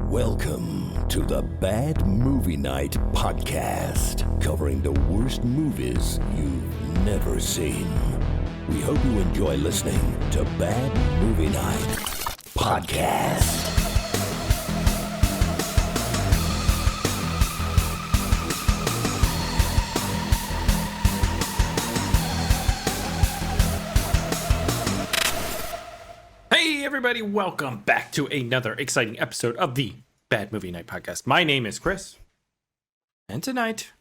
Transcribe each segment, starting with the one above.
Welcome to the Bad Movie Night podcast, covering the worst movies you've never seen. We hope you enjoy listening to Bad Movie Night podcast. Hey everybody, welcome back to another exciting episode of the Bad Movie Night podcast. My name is Chris, and tonight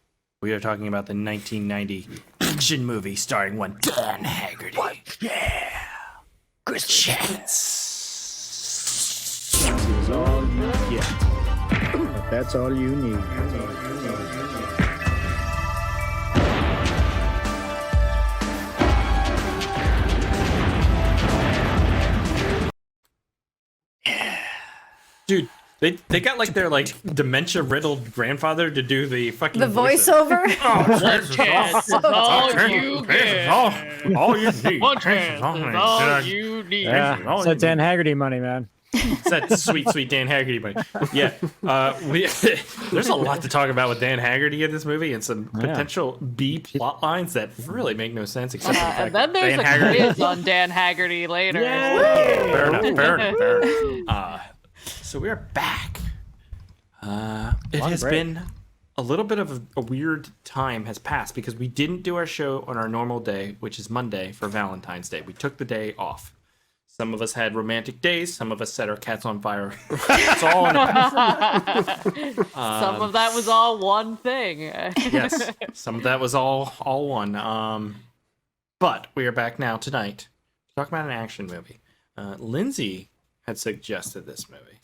we are talking about the 1990 action movie starring one Dan Haggerty. What? Yeah, Chris Chance. That's all you get. But that's all you need. Dude, they got like their dementia riddled grandfather to do the fucking voiceover. Oh, One chance is all you get. all you need. One chance is all you need. Yeah, it's that Dan Haggerty money, man. It's that sweet Dan Haggerty money. Yeah, there's a lot to talk about with Dan Haggerty in this movie, and some potential B plot lines that really make no sense. Except for the fact And then there's Dan a Haggerty. quiz on Dan Haggerty later. Fair enough. So we are back. It has been a little bit of a weird time has passed because we didn't do our show on our normal day, which is Monday for Valentine's Day. We took the day off. Some of us had romantic days. Some of us set our cats on fire. It's all Some of that was all one thing. yes. Some of that was all one. But we are back now tonight to talk about an action movie. Lindsay had suggested this movie,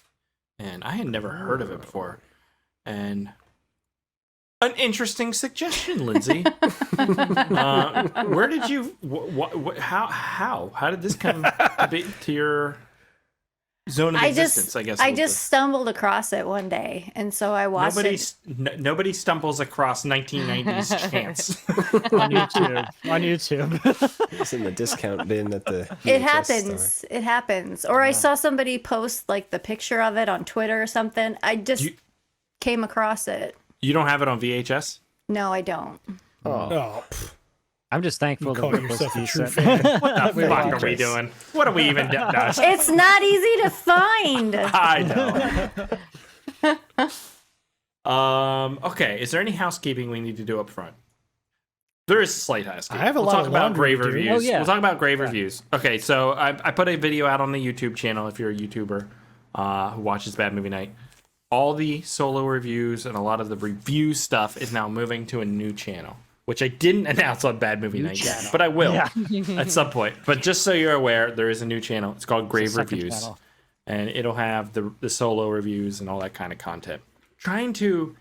and I had never heard of it before. And an interesting suggestion, Lindsay. Where did you? How did this come to your zone of existence? I just stumbled across it one day, and so I watched it. Nobody stumbles across 1990s Chance. On YouTube. It's in the discount bin at the It VHS happens. store. It happens. Or I saw somebody post like the picture of it on Twitter or something. I just came across it. You don't have it on VHS? No, I don't. Oh, I'm just thankful that Call we yourself a was true decent. fan. What the fuck are we doing? What are we even doing? It's not easy to find. I know. Okay, is there any housekeeping we need to do up front? There is slight housekeeping. I have a we'll lot talk of about laundry grave to do. reviews. Oh, yeah. We'll talk about grave reviews. Okay, so I put a video out on the YouTube channel if you're a YouTuber who watches Bad Movie Night. All the solo reviews and a lot of the review stuff is now moving to a new channel, which I didn't announce on Bad Movie Night yet, but I will at some point. But just so you're aware, there is a new channel. It's called Grave Reviews, channel. and it'll have the solo reviews and all that kind of content. Trying to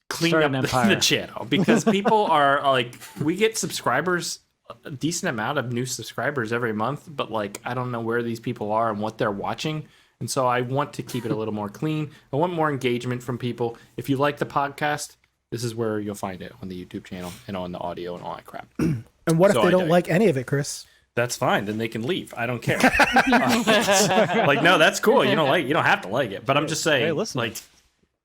clean Start up an empire. the channel because people are like, we get subscribers, a decent amount of new subscribers every month, but like I don't know where these people are and what they're watching. And so I want to keep it a little more clean. I want more engagement from people. If you like the podcast, this is where you'll find it on the YouTube channel and on the audio and all that crap. And what if So they I don't dig. like any of it, Chris? That's fine. Then they can leave. I don't care. Like, no, that's cool. You don't have to like it. But I'm just saying, Hey, listen. like,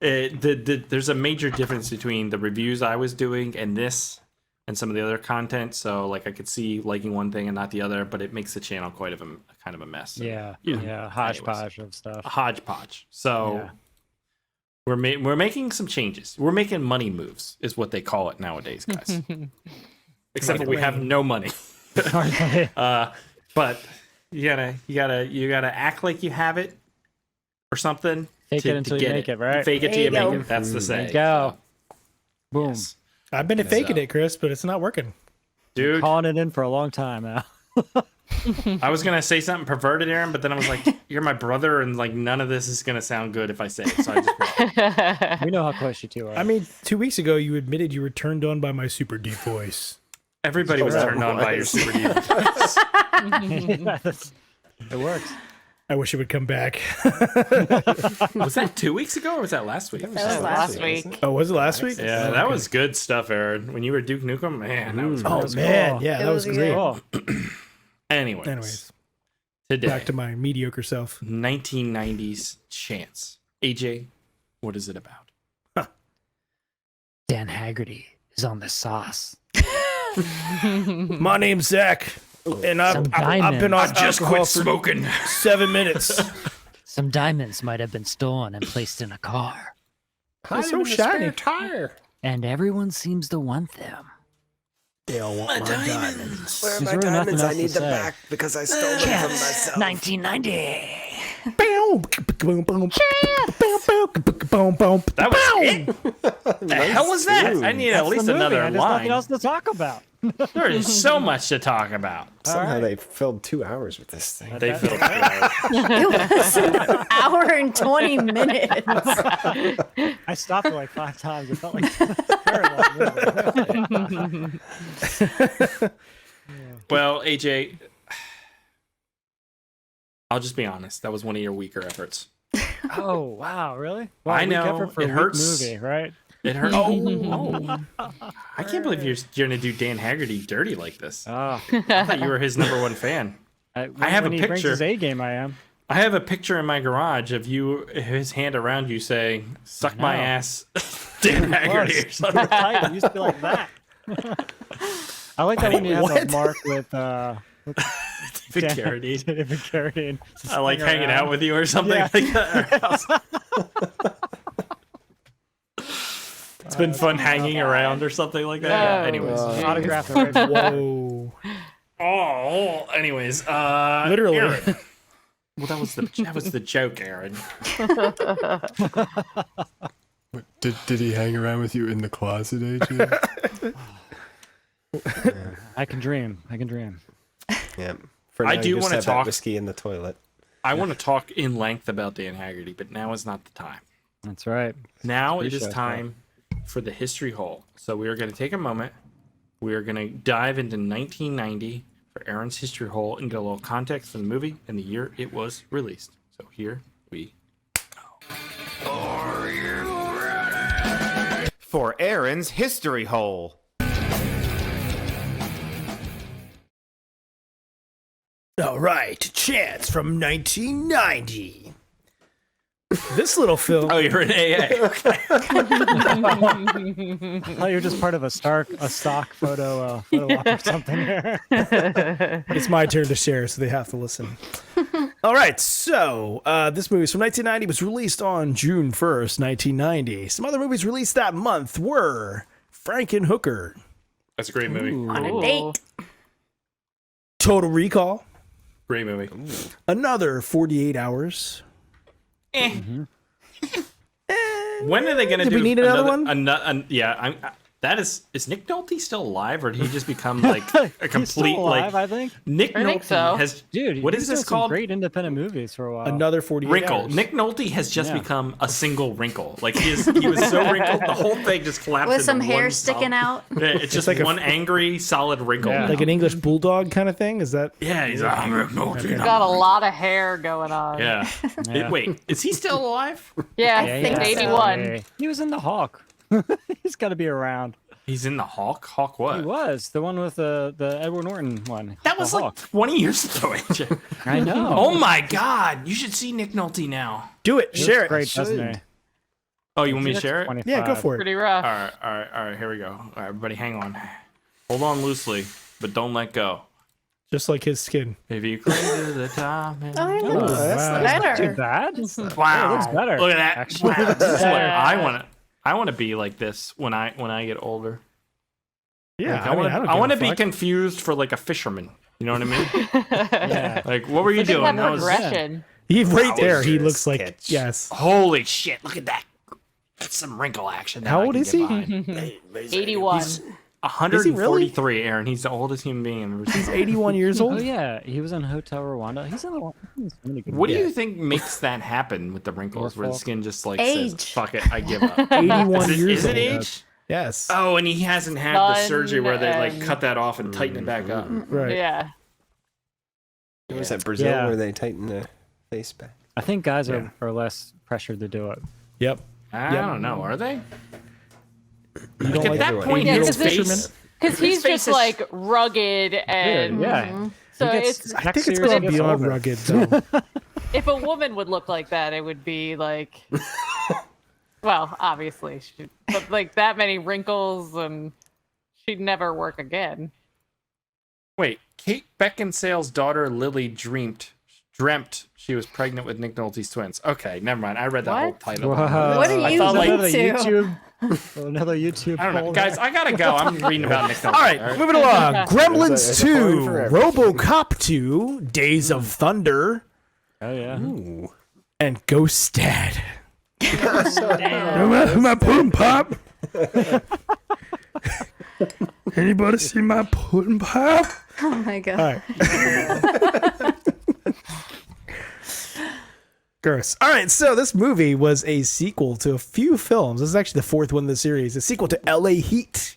there's a major difference between the reviews I was doing and this and some of the other content. So, like, I could see liking one thing and not the other, but it makes the channel quite of a kind of a mess. Yeah, Yeah. hodgepodge of stuff. A hodgepodge. So. Yeah. We're making some changes. We're making money moves, is what they call it nowadays, guys. Except for we have no money. But you gotta act like you have it or something. Fake it until you make it, right? Fake it till There you you make go. it. That's the There saying. you go. Boom. Yes. I've been faking it, Chris, but it's not working. Dude. Calling it in for a long time now. I was gonna say something perverted, Aaron, but then I was like, "You're my brother, and like none of this is gonna sound good if I say it." So I just We know how close you two are. I mean, 2 weeks ago, you admitted you were turned on by my super deep voice. everybody was turned on by your super deep. It works. I wish it would come back. Was that 2 weeks ago or was that last week? That was last week. Oh, was it last week? Yeah, that was good stuff, Aaron. When you were Duke Nukem, man, that was. Oh, was man. cool. Yeah, It that was was great. Cool. Anyways, Anyways, today. Back to my mediocre self. 1990s chance. AJ, what is it about? Dan Haggerty is on the sauce. My name's Zach, and Some I've been on Just alcohol quit for smoking. 7 minutes. Some diamonds might have been stolen and placed in a car, It's so shiny. Tire. and everyone seems to want them. They all want my diamonds. Where are There's my really nothing diamonds? I else to need them say. back because I stole them from Chance, myself. 1990. That was it? The hell was that? I need at least another There's nothing line. else to talk about. There is so much to talk about. Somehow they filled 2 hours with this thing. They filled 2 hours. It was an hour and 20 minutes. I stopped it like 5 times. It felt like a very long movie. Well, AJ, I'll just be honest. That was one of your weaker efforts. Oh wow, really? Wow, I weak know, effort for it a weak hurts. movie, right? It hurt. Oh. I can't believe you're going to do Dan Haggerty dirty like this. Oh, I thought you were his number one fan. I have a when he brings picture. his A game. I am. I have a picture in my garage of you, his hand around you saying, suck my know. ass, Dan Haggerty or something. Tight. It used to be like that. I like that when you have a mark with David Carradine. David Carradine. I like hanging out with you or something like that. It's been fun hanging around or something like that. Yeah, anyways. Autograph it right. Whoa. Oh, anyways. Literally. Aaron. Well, that was the joke, Aaron. Did he hang around with you in the closet, AJ? I can dream. I can dream. Yeah. For I now, do you just wanna have that talk- whiskey in the toilet. I want to talk in length about Dan Haggerty, but now is not the time. That's right. Now it is Appreciate time for the history hole. So we are going to take a moment. We are going to dive into 1990 for Aaron's history hole and get a little context for the movie and the year it was released. So here we For Aaron's history hole. All right, Chance from 1990. This little film. Oh, you're an AA. Okay. I thought you were just part of a stock photo op or something here. It's my turn to share, so they have to listen. All right, so this movie is from 1990. Was released on June 1st, 1990. Some other movies released that month were Frankenhooker, That's a great movie. On a date. Total Recall, Great movie. Another 48 Hours. When are they going to Did do we need another one? Yeah, that is Nick Nolte still alive, or did he just become like a He's complete still alive, like I think. Nick I Nolte think so. has Dude, what he's is done this some called? Great independent movies for a while. Another 48 Wrinkle. Hours. Nick Nolte has just Yeah. become a single wrinkle. Like he was so wrinkled, the whole thing just collapsed. With into some hair one sticking out. Yeah, it's just like a- one angry, solid wrinkle. Yeah. now. Like an English bulldog kind of thing? Is that? Yeah, he's like, I'm Nick Nolte. He's got a lot of hair going on. Yeah. Yeah. Wait, is he still alive? Yeah, I think in so. 81. He was in the Hawk. He's got to be around. He's in the Hawk. Hawk what? He was the one with the Edward Norton one. That was The like Hawk. 20 years ago, AJ. I know. Oh my God! You should see Nick Nolte now. Do it. He looks Share it. great, doesn't he? Oh, you want me to share it? Yeah, go for it. Pretty rough. All right. Here we go. All right, everybody, hang on. Hold on loosely, but don't let go. Just like his skin. If you cling to the top. And... Oh, it Oh, looks wow. better. Too bad. Wow, it looks better, Look at that. actually. Wow, this is what Yeah. I want to be like this when I get older. Yeah, Like, I mean, I don't I give want a to be fuck. confused for like a fisherman. You know what I mean? Yeah. Like, what were you Look at doing? that That was progression. Right there, he Wowzers, looks like Kitch. yes. holy shit! Look at that. That's some wrinkle action. that How I old can is get he? behind. 81. He's 143, Aaron. He's the oldest human being I've ever seen. He's 81 years Oh old. yeah, he was in Hotel Rwanda. He's in a lot. He's in so many good What do movies. you think makes that happen with the wrinkles, where the Norfolk. skin just like Age. says, "Fuck it, I give up"? 81 Is years it old. age? Yes. Oh, and he hasn't had the Sun surgery where they like and- cut that off and tighten it back up. Right. Yeah. Was that Brazil Yeah. where they tighten the face back? I think guys are less pressured to do it. Yep. I don't know. Are they? You Like don't at like that everyone. point, Yeah, his 'cause it's- face. Because His he's face just is- like rugged and Yeah. So I think it's going beyond rugged, though. if a woman would look like that, it would be like, well, obviously, but like that many wrinkles, and she'd never work again. Wait, Kate Beckinsale's daughter Lily dreamt she was pregnant with Nick Nolte's twins. Okay, never mind. I read that whole title. Wow. What are you another into? Another YouTube. I don't know, poll. guys. I gotta go. I'm reading about Nick Nolte. All right, moving along. Gremlins It's a phone 2, forever. RoboCop 2, Days of Thunder, Oh yeah. Ooh. and Ghost Dad. my pudding pop. Anybody see my pudding pop? Oh my god. All right. Gross. All right, so this movie was a sequel to a few films. This is actually the fourth one in the series. A sequel to L.A. Heat,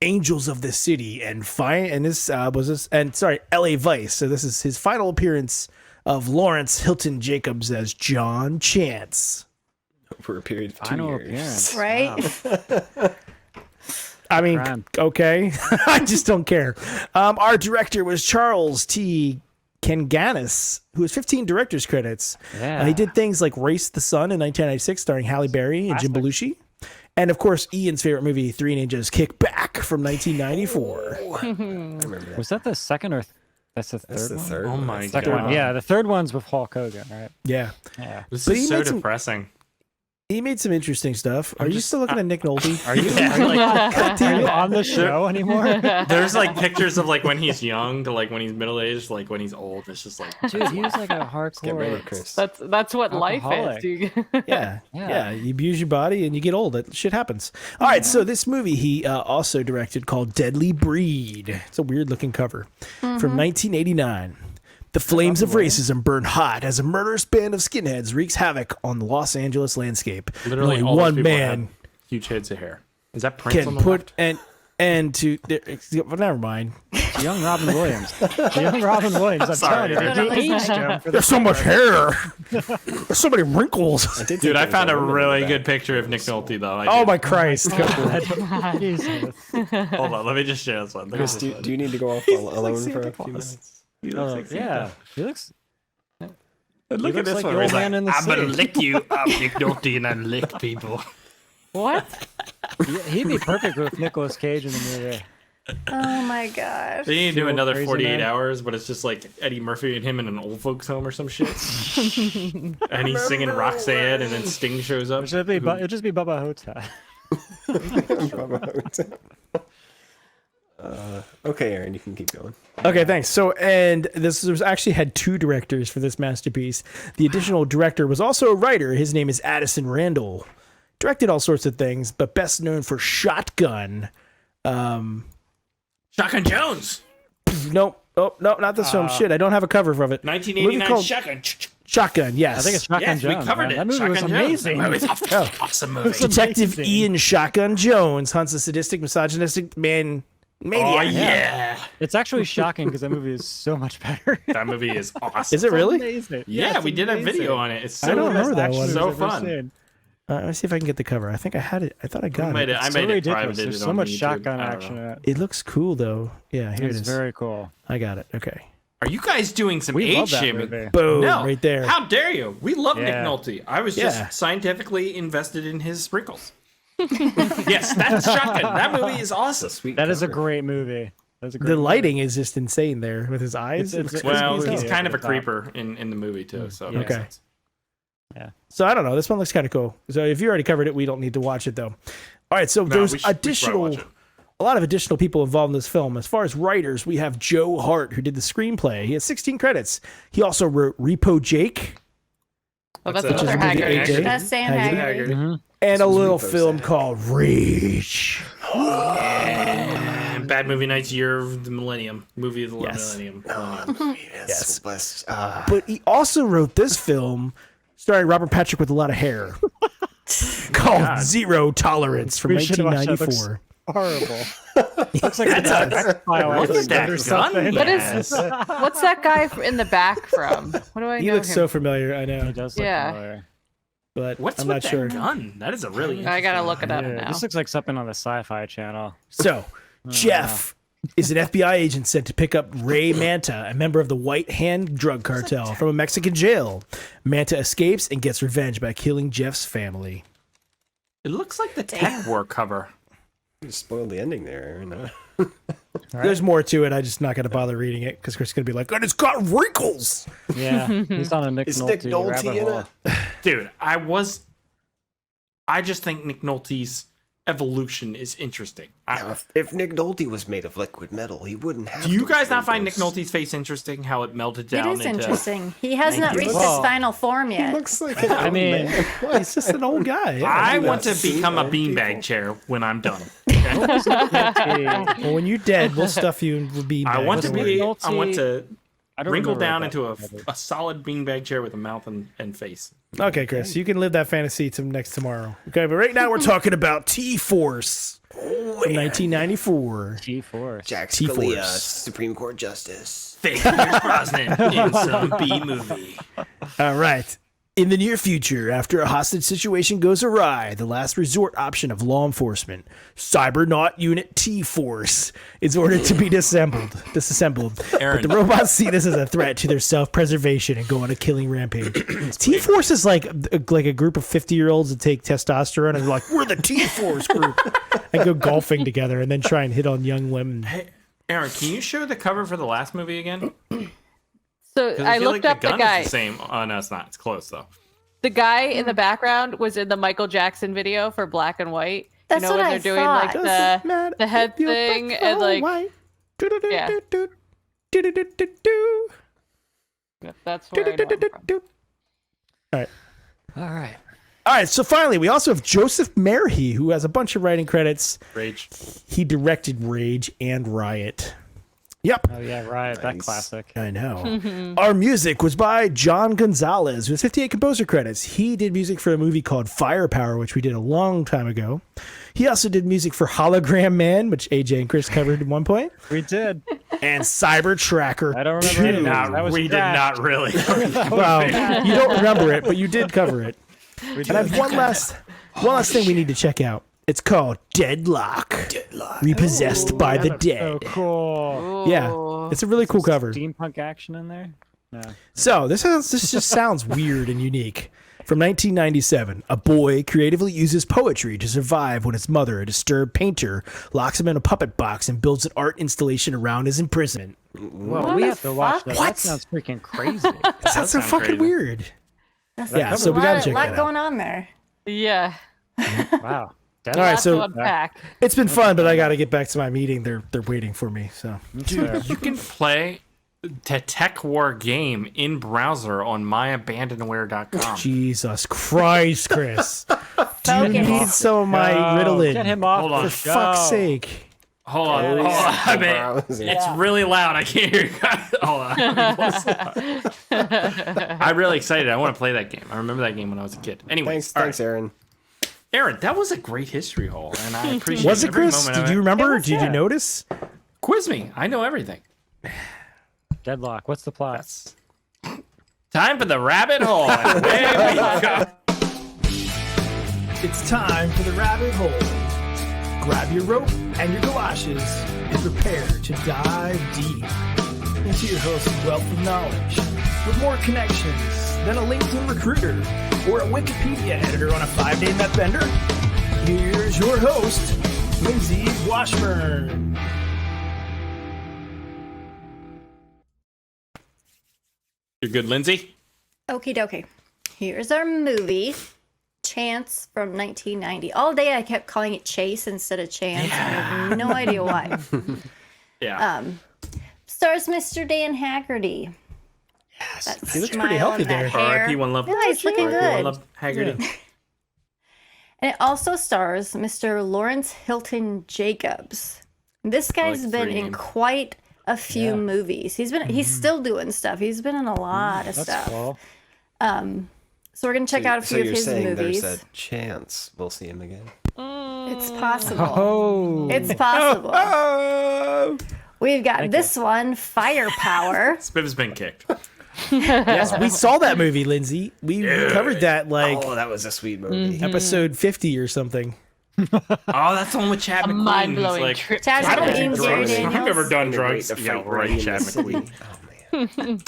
Angels of the City, and L.A. Vice. So this is his final appearance of Lawrence Hilton Jacobs as John Chance. For a period of 2 Final years. appearance. Right? Wow. I mean, Crime. okay. I just don't care. Our director was Charles T. Kanganis, who has 15 director's credits. Yeah. He did things like Race the Sun in 1996, starring Halle Berry and Jim Belushi. And of course, Ian's favorite movie, Three Ninjas Kick Back from 1994. I remember that. Was that the second or that's the third That's the one? third Oh one. my Second god. one. Yeah, the third one's with Hulk Hogan, right? Yeah. Yeah. This But is he so made some- depressing. He made some interesting stuff. Are you just- still looking at Nick Nolte? Are you like? Are you on the show anymore? There's like pictures of like when he's young to like when he's middle aged, like when he's old. It's just like Dude, he was like a Get ready, hardcore. Chris. That's what life Alcoholic. is. Yeah. Yeah. Yeah. You abuse your body and you get old. That shit happens. All right. So this movie he also directed called Deadly Breed. It's a weird looking cover from 1989. The flames of racism burn hot as a murderous band of skinheads wreaks havoc on the Los Angeles landscape. literally Only all those one people man had huge heads of hair. Is that Prince on can the put left? and to well, never mind. Young Robin Williams. Young Robin Williams. I'm Sorry, telling you, he aged him for There's so much hair. There's so many wrinkles. Dude, I found a really good picture of Nick Nolte though. I Oh did. my Christ. Jesus. Hold on, let me just share this one. Look at Chris, this one. do you need to go off alone for a few minutes? He looks like Santa. Yeah. He looks. Look at looks this like one. the Where old he's like, man in the I'm gonna sea." lick you up, Nick Nolte, and then lick people. What? He'd be perfect with Nicolas Cage in the movie. Oh my gosh. They need to do Old another crazy 48 man. hours, but it's just like Eddie Murphy and him in an old folks home or some shit. And he's singing Roxanne, and then Sting shows up. It'd just be Bubba Hotep. Okay, Aaron, you can keep going. Okay, thanks. So, and this was actually had two directors for this masterpiece. The additional director was also a writer. His name is Addison Randall. Directed all sorts of things, but best known for Shotgun. Shotgun Jones. Nope. Oh, no, not this film. Shit, I don't have a cover of it. 1989 called- Shotgun. Shotgun, yes. I think it's Shotgun Yes, Jones. we covered man. it. That movie Shotgun was Jones. amazing. That movie's awesome movie. Detective amazing. Ian Shotgun Jones hunts a sadistic, misogynistic man maniac. Oh yeah. It's actually shocking because that movie is so much better. That movie is awesome. Is it really? Amazing. Yeah, it's we did a amazing. video on it. It's so I don't remember that Best one. action So movies I've ever fun. seen. Let me see if I can get the cover. I think I had it. I thought I got I made it. it. I It's made so it ridiculous. private. There's so much shotgun action in it. It looks cool, though. Yeah, here It's it is. very cool. I got it. Okay. Are you guys doing some We love age that shaming? movie. Boom, No, right there. How dare you? We love Nick Yeah. Nolte. I was Yeah. just scientifically invested in his sprinkles. Yes, that's Shotgun. That movie is awesome. Sweet. That is a cover. great movie. That's a great The movie. lighting is just insane there with his eyes. It's- It looks Well, crazy as he's hell. kind of a Top. creeper in the movie too. So it makes Okay. sense. So I don't know. This one looks kind of cool. So if you already covered it, we don't need to watch it though. All right. So No, there's we should probably additional, watch it. a lot of additional people involved in this film. As far as writers, we have Joe Hart, who did the screenplay. He has 16 credits. He also wrote Repo Jake Oh, that's Which is another a movie Haggerty. AJ. That's Sam Haggerty. Haggerty. Mhm. and a little Repo film Sad. called Reach. And Bad Movie Nights, Year of the Millennium, movie of the Yes. Millennium. Yes. Blessed. But he also wrote this film starring Robert Patrick with a lot of hair called Zero Tolerance from We should watch that. Looks 1994. horrible. Looks like a file Look at that or gun. something. What Yes. is? What's that guy in the back from? What do I He know looks him? so familiar, I He know, does look Yeah. familiar. but What's I'm with not that sure. gun? That is a really I gotta look it up Yeah, now. this looks like something on the Sci-Fi Channel. So, Jeff is an FBI agent sent to pick up Ray Manta, a member of the White Hand drug cartel, from a Mexican jail. Manta escapes and gets revenge by killing Jeff's family. It looks like the Tech War cover. You spoiled the ending there, Aaron. There's more to it. I'm just not going to bother reading it because Chris is going to be like, and it's got wrinkles. Yeah, he's on a Nick Nolte rabbit hole. Dude, I just think Nick Nolte's evolution is interesting. If Nick Nolte was made of liquid metal, he wouldn't have. Do you guys not find Nick Nolte's face interesting? How it melted down? It is into... interesting. He has not reached his Well, final form yet. He looks like an He's just an old guy. Yeah. I want to become a beanbag chair when I'm done. Well, when you're dead, we'll stuff you in beanbags. I want to be. I want to I don't wrinkle remember down what into that a solid beanbag chair with a mouth and face. Okay, Chris, you can live that fantasy to next tomorrow. Okay, but right now we're talking about T-Force from 1994. T-Force. Jack T-Force. Scalia, Supreme Court Justice. Fake Pierce Brosnan in some B movie. All right. In the near future, after a hostage situation goes awry, the last resort option of law enforcement, Cybernaut Unit T-Force, is ordered to be disassembled. Aaron. But the robots see this as a threat to their self-preservation and go on a killing rampage. T-Force is like a group of 50-year-olds that take testosterone and they're like, we're the T-Force group, and go golfing together and then try and hit on young women. Hey, Aaron, can you show the cover for the last movie again? So I feel looked like up the gun guy. is the same. Oh no, it's not. It's close though. The guy in the background was in the Michael Jackson video for Black and White. That's you know what when I they're doing thought. like the head thing and like yeah. That's where I know him from. All right, so finally, we also have Joseph Merhi, who has a bunch of writing credits. Rage. He directed Rage and Riot. Yep. Oh yeah, right. That classic. I know. Our music was by John Gonzalez with 58 composer credits. He did music for a movie called Firepower, which we did a long time ago. He also did music for Hologram Man, which AJ and Chris covered at one point, We did. and Cyber Tracker I don't remember 2. any of those. That was We did trash. not really. Well, you don't remember it, but you did cover it. We And I did. have one last thing we need to check out. It's called Deadlock. Repossessed by the That's Dead. so cool. Yeah, it's a really cool cover. Steampunk action in there. No. So this just sounds weird and unique. From 1997, a boy creatively uses poetry to survive when his mother, a disturbed painter, locks him in a puppet box and builds an art installation around his imprisonment. Well, we have to watch that. What? That sounds freaking crazy. That sounds so fucking crazy. weird. Yeah, so we A gotta lot, check lot that out. going on there. Yeah. Wow. All right, Lots so to unpack. it's been fun, but I got to get back to my meeting. They're waiting for me. So Dude, you can play the Tech War game in browser on myabandonware.com. Jesus Christ, Chris, do you Focus. need some of my Ritalin? Get him off Hold the on. For show. fuck's sake. Hold on. I mean, it's really loud. I can't hear you guys. Hold on. I'm really excited. I want to play that game. I remember that game when I was a kid. Anyway, Thanks, Aaron. Aaron, that was a great history hole, and I appreciate Was it, every Chris? moment of Did you it. remember? was, Did you yeah. notice? Quiz me. I know everything. Deadlock. What's the plot? That's time for the rabbit hole. And away we go. It's time for the rabbit hole. Grab your rope and your galoshes and prepare to dive deep into your host's wealth of knowledge with more connections than a LinkedIn recruiter or a Wikipedia editor on a 5-day net bender. Here's your host, Lindsay Washburn. You're good, Lindsay? Okie dokie. Here's our movie, Chance from 1990. All day I kept calling it Chase instead of Chance. And I have no idea why. Yeah. Stars Mr. Dan Haggerty. Yes, That he looks smile pretty healthy and that there. hair. R.I.P. One Love. Yeah, he's looking R.I.P. good. One Love Haggerty. And it also stars Mr. Lawrence Hilton Jacobs. This guy's the been three in names. quite a few movies. He's still doing stuff. He's been in a lot of That's stuff. cool. So we're gonna check out a few so of you're his saying movies. there's a chance we'll see him again? It's possible. Oh. It's possible. Oh. We've got this one, Firepower. Spiv's been kicked. Yes, we saw that movie, Lindsay. We covered that like Oh, that was a sweet movie. episode 50 or something. Oh, that's the one with Chad McQueen. mind-blowing Like, trip. Chad I don't McQueen, do Gary drugs. Daniels. I've never done Wait drugs. to Yeah, fight right, in Chad the city. McQueen. Oh man.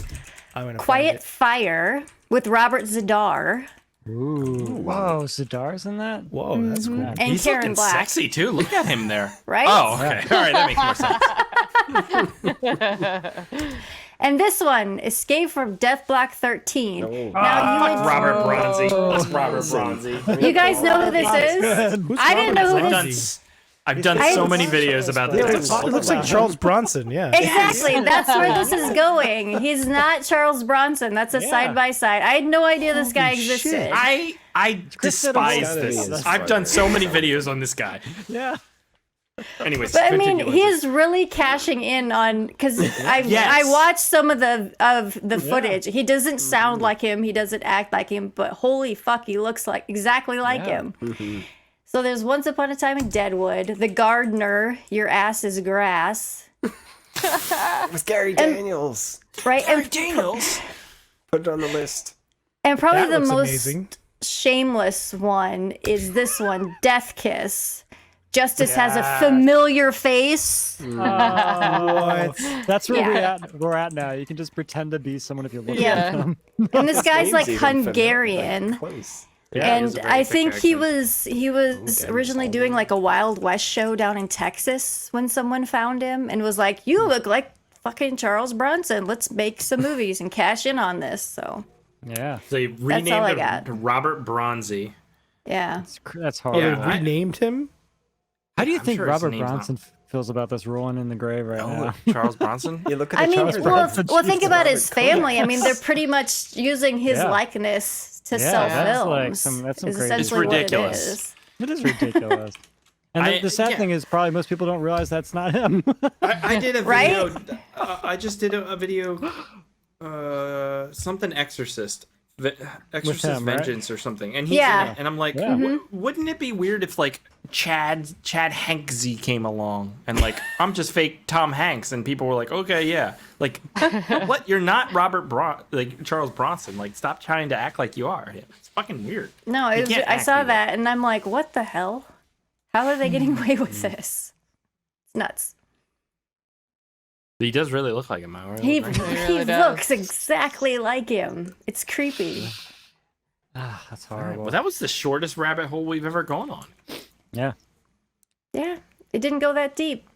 I'm gonna Quiet find Fire with Robert Zadar Ooh. Whoa, Zadar's in that? it. Whoa, that's cool. and He's Karen looking Black. sexy too. Look at him there. Right? Oh, okay. All right, that makes more sense. And this one, Escape from Death Block 13. Now, you Fuck would- Robert Bronzy. That's Robert Bronzy. You guys know who this is? Who's I didn't know who I've done, this. I've done so many videos about this. It looks like Charles Bronson. Yeah. Exactly. That's where this is going. He's not Charles Bronson. That's a side by side. I had no idea this guy existed. I despise gotta be this. his I've done so many videos on this guy. Yeah. Anyways, But I mean, continue, he Lindsay. is really cashing in on because Yes. I watched some of the footage. He doesn't sound like him. He doesn't act like him. But holy fuck, he looks like exactly like him. So there's Once Upon a Time in Deadwood, The Gardener, Your Ass is Grass, With Gary Daniels. right? And, Put it on the list. and probably That the looks most amazing. shameless one is this one, Death Kiss. Justice has a familiar face. What? That's where Yeah. we're at now. You can just pretend to be someone if you look Yeah. at them. And this guy's like Name's even familiar, Hungarian. like, close. Yeah, he has And a very I thick think he accent. was originally doing like a Wild West show down in Texas when someone found him and was like, "You look like fucking Charles Bronson. Let's make some movies and cash in on this." So Yeah. So you renamed all I him got. to Robert Bronzy. yeah, That's Oh, hard. they Yeah. renamed him? How do you I'm think sure his Robert name's not- Bronson feels about this rolling in the grave right Oh, now? Charles Bronson? You look at I the mean, Charles well, Bronson. well, think about his Robert family. I mean, they're pretty much using his Yeah. likeness to Yeah, sell that's films. like that's some is crazy essentially It's ridiculous. What it is. It is ridiculous. And the sad yeah. thing is, probably most people don't realize that's not him. I did a Right? video. I just did a video. Something Exorcist. Exorcist him, right? Vengeance or something. And he's Yeah. in it. And I'm like, Yeah. wouldn't it be weird if like Chad Hanksy came along and like I'm just fake Tom Hanks and people were like, okay, yeah. Like what? You're not Charles Bronson. Like stop trying to act like you are. It's fucking weird. No, You can't I act saw either. that and I'm like, what the hell? How are they getting away with this? It's nuts. He does really look like him. Right? He really does. looks exactly like him. It's creepy. That's horrible. Well, that was the shortest rabbit hole we've ever gone on. Yeah. Yeah, it didn't go that deep.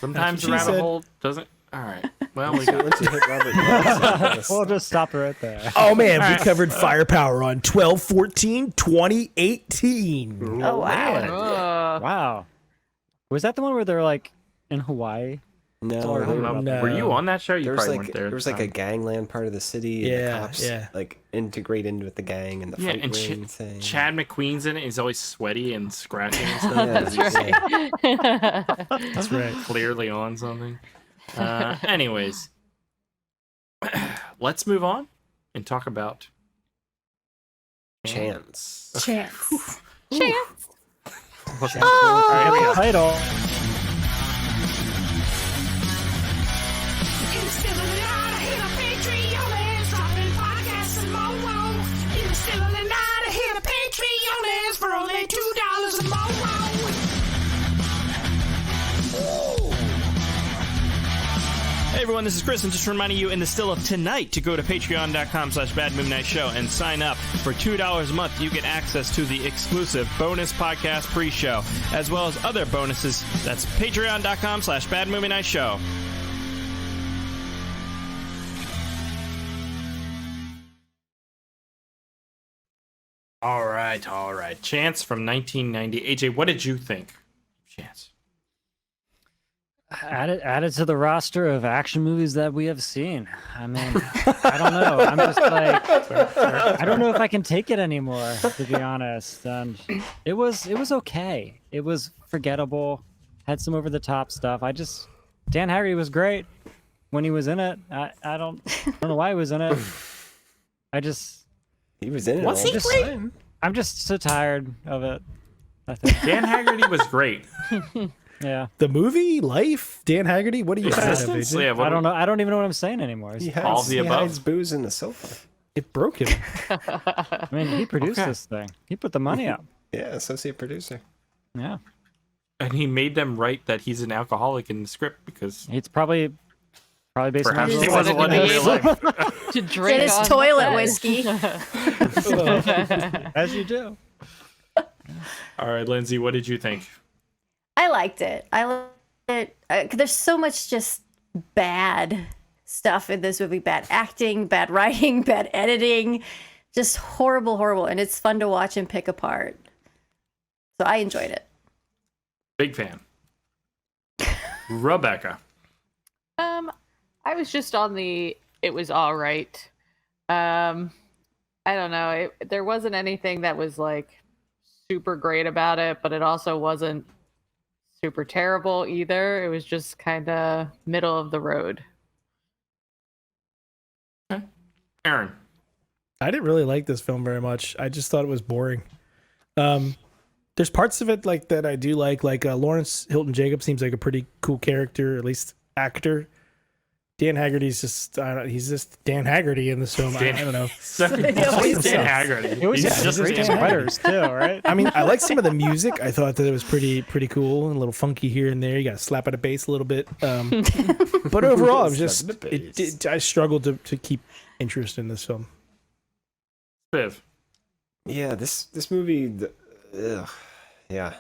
Sometimes That's the what she rabbit said. hole doesn't. All right. Well, we got Once you hit Robert Bronson, We'll just stop it right there. Oh, man. We covered Firepower on 12/14/2018. Oh wow. Wow. Was that the one where they're like in Hawaii? no, Sorry, there- hold No. Were you on that show? You there was probably like weren't there. there was like a gangland part of the city. And Yeah, the cops yeah. like integrate into with the gang and the Yeah, fight and ring thing. Chad McQueen's in it. He's always sweaty and scratching and stuff. Yeah, 'cause he's That's right. clearly on something. Anyways, let's move on and talk about Chance. Chance. what's Title. Hey everyone, this is Chris, and just reminding you in the still of tonight to go to patreon.com/badmoonnightshow and sign up. For $2 a month, you get access to the exclusive bonus podcast pre-show, as well as other bonuses. That's patreon.com/badmovienightshow. All right. Chance from 1990. AJ, what did you think? Chance. Added to the roster of action movies that we have seen. I mean, I don't know. I'm just like, I don't know if I can take it anymore, to be honest. And it was okay. It was forgettable. Had some over the top stuff. Dan Haggerty was great when he was in it. I don't know why he was in it. He was in it. Was all he the great? time. I'm just so tired of it. I think. Dan Haggerty was great. Yeah. The movie, Life, Dan Haggerty. What are you fan of, Existence? AJ? Yeah, what I don't know. I don't even know what I'm saying anymore. He All hides, of the he above. hides booze in the sofa. It broke him. I mean, he produced Okay. this thing. He put the money up. Yeah, associate producer. Yeah. And he made them write that he's an alcoholic in the script because It's probably based on perhaps real he life. wasn't one in real life. To Get drink his on toilet set. whiskey. As you do. All right, Lindsay, what did you think? I liked it. I liked it. There's so much just bad stuff in this movie. Bad acting, bad writing, bad editing. Just horrible, horrible. And it's fun to watch and pick apart. So I enjoyed it. Big fan. Rebecca. I was just on the it was all right. I don't know. There wasn't anything that was like super great about it, but it also wasn't super terrible either. It was just kind of middle of the road. Aaron. I didn't really like this film very much. I just thought it was boring. There's parts of it like that I do like Lawrence Hilton Jacob seems like a pretty cool character, at least actor. Dan Haggerty's just he's just Dan Haggerty in this film. I don't know. Dan Haggerty. It was He's great Dan sweaters too, right? I mean, I like some of the music. I thought that it was pretty cool and a little funky here and there. You got to slap at a bass a little bit. But overall, it was just I struggled to keep interest in this film. Spiv. Yeah, this movie, yeah,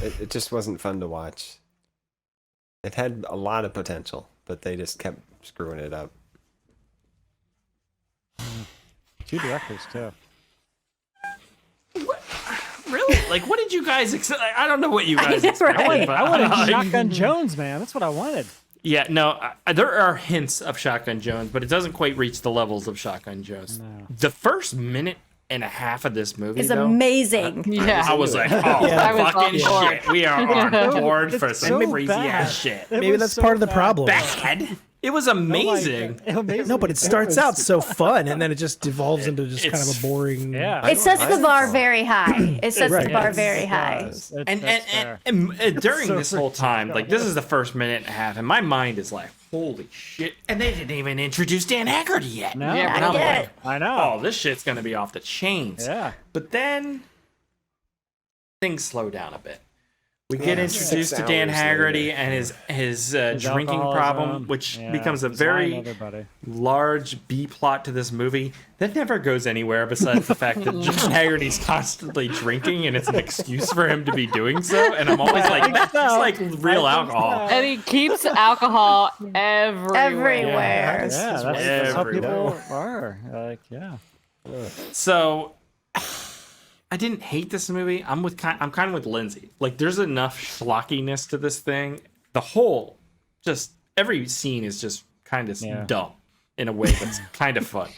it just wasn't fun to watch. It had a lot of potential, but they just kept screwing it up. Two directors too. Really? Like, what did you guys expect? I don't know what you guys expected. Right. But I wanted like- Shotgun Jones, man. That's what I wanted. Yeah, no, there are hints of Shotgun Jones, but it doesn't quite reach the levels of Shotgun Jones. No. The first minute and a half of this movie, It's though, amazing. Yeah. I was like, oh, I was fucking on board. shit. We are on board for It's some so crazy bad. ass shit. It Maybe was that's so part of the bad. problem. Bad? It was amazing. Amazing. No, but it starts out so fun, and then it just devolves into just kind of It's- a boring. Yeah. It sets the bar very high. It sets Right. the bar Yes, very it high. does. And, That's fair. and during So this whole freaking time, dumb. like, this is the first minute and a half, and my mind is like, holy shit. And they didn't even introduce Dan Haggerty yet. No. Yeah, And I'm Not like, yet. I know. oh, this shit's going to be off the chains. Yeah. But then things slow down a bit. We get Yeah, introduced 6 to Dan hours Haggerty later. and his His drinking alcoholism. problem, which Yeah, becomes a he's lying to very everybody. large B plot to this movie that never goes anywhere besides the fact that Dan Haggerty's constantly drinking and it's an excuse for him to be doing so. And I'm always like, that's just like real alcohol. And he keeps alcohol everywhere. Everywhere. Yeah, that's how Everywhere. people are. Like, yeah. So I didn't hate this movie. I'm kind of with Lindsay. Like, there's enough schlockiness to this thing. The whole, just every scene is just kind of dumb in a way that's kind of fun.